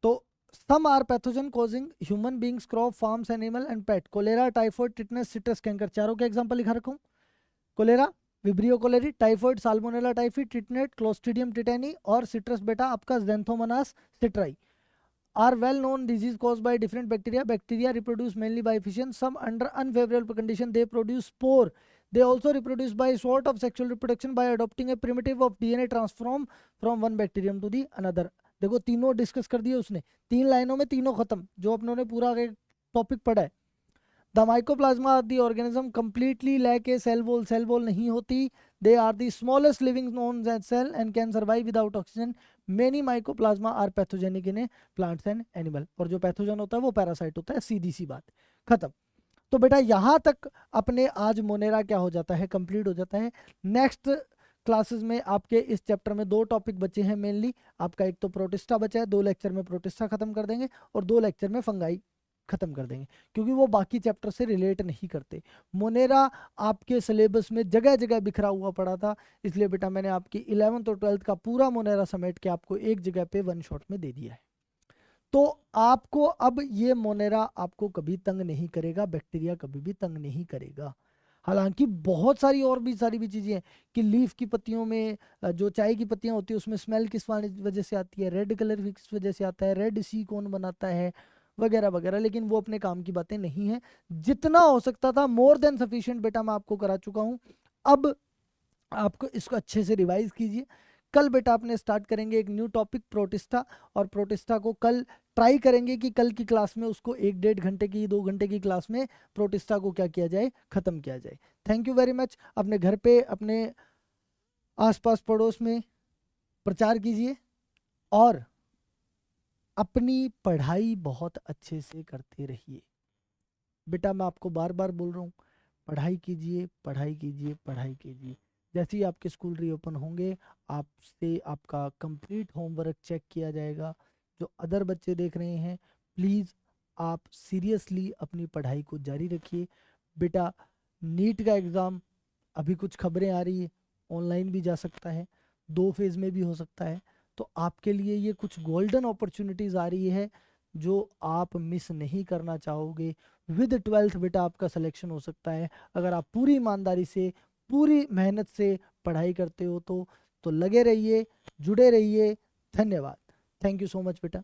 तो some are pathogen causing human beings, crop, farms, animal and pet. Cholera, typhoid, tetanus, citrus canker, चारों के एग्जांपल लिखा रखा हूँ। Cholera, Vibrio cholerae, typhoid, Salmonella typhi, tetanus, Clostridium tetani, और सिट्रस बेटा आपका Xanthomonas citri are well known disease caused by different bacteria. Bacteria reproduce mainly by fission. Some under unfavorable condition they produce spore. They also reproduce by sort of sexual reproduction by adopting a primitive of DNA transform from one bacterium to the another. देखो तीनों डिस्कस कर दिए उसने, 3 लाइनों में तीनों खत्म, जो अपनों ने पूरा टॉपिक पढ़ा है. The mycoplasma of the organism completely lack a cell wall. Cell wall नहीं होती. They are the smallest living known as cell and can survive without oxygen. Many mycoplasma are pathogenic in plants and animal. और जो पैथोजन होता है वो पैरासाइट होता है. सीधी सी बात, खत्म. तो बेटा यहाँ तक अपने आज मोनेरा क्या हो जाता है, कंप्लीट हो जाता है. नेक्स्ट क्लासेस में आपके इस चैप्टर में 2 टॉपिक बचे हैं मेनली. आपका एक तो प्रोटिस्टा बचा है, 2 लेक्चर में प्रोटिस्टा खत्म कर देंगे और 2 लेक्चर में फंगाई खत्म कर देंगे, क्योंकि वो बाकी चैप्टर से रिलेट नहीं करते. मोनेरा आपके सिलेबस में जगह जगह बिखरा हुआ पड़ा था, इसलिए बेटा मैंने आपकी 11th और 12th का पूरा मोनेरा समेट के आपको एक जगह पे 1 शॉट में दे दिया है. तो आपको अब ये मोनेरा आपको कभी तंग नहीं करेगा, बैक्टीरिया कभी भी तंग नहीं करेगा. हालांकि बहुत सारी और भी सारी भी चीजें हैं कि लीफ की पत्तियों में जो चाय की पत्तियां होती है उसमें स्मेल किस वजह से आती है, रेड कलर भी किस वजह से आता है, रेड सी कौन बनाता है वगैरह वगैरह, लेकिन वो अपने काम की बातें नहीं है. जितना हो सकता था मोर देन सफिशिएंट बेटा मैं आपको करा चुका हूं. अब आपको इसको अच्छे से रिवाइज कीजिए. कल बेटा अपने स्टार्ट करेंगे एक न्यू टॉपिक प्रोटिस्टा, और प्रोटिस्टा को कल ट्राई करेंगे कि कल की क्लास में उसको 1-1.5 घंटे की 2 घंटे की क्लास में प्रोटिस्टा को क्या किया जाए, खत्म किया जाए. Thank you very much. अपने घर पे अपने आसपास पड़ोस में प्रचार कीजिए और अपनी पढ़ाई बहुत अच्छे से करते रहिए. बेटा मैं आपको बार बार बोल रहा हूँ, पढ़ाई कीजिए पढ़ाई कीजिए पढ़ाई कीजिए. जैसे ही आपके स्कूल रीओपन होंगे आपसे आपका कंप्लीट होमवर्क चेक किया जाएगा. जो अदर बच्चे देख रहे हैं प्लीज़ आप सीरियसली अपनी पढ़ाई को जारी रखिए. बेटा नीट का एग्ज़ाम अभी कुछ खबरें आ रही है, ऑनलाइन भी जा सकता है, 2 फेज़ में भी हो सकता है. तो आपके लिए ये कुछ गोल्डन अपॉर्चुनिटीज़ आ रही है जो आप मिस नहीं करना चाहोगे. विद 12th बेटा आपका सिलेक्शन हो सकता है अगर आप पूरी ईमानदारी से पूरी मेहनत से पढ़ाई करते हो तो लगे रहिए, जुड़े रहिए. धन्यवाद. थैंक यू सो मच बेटा.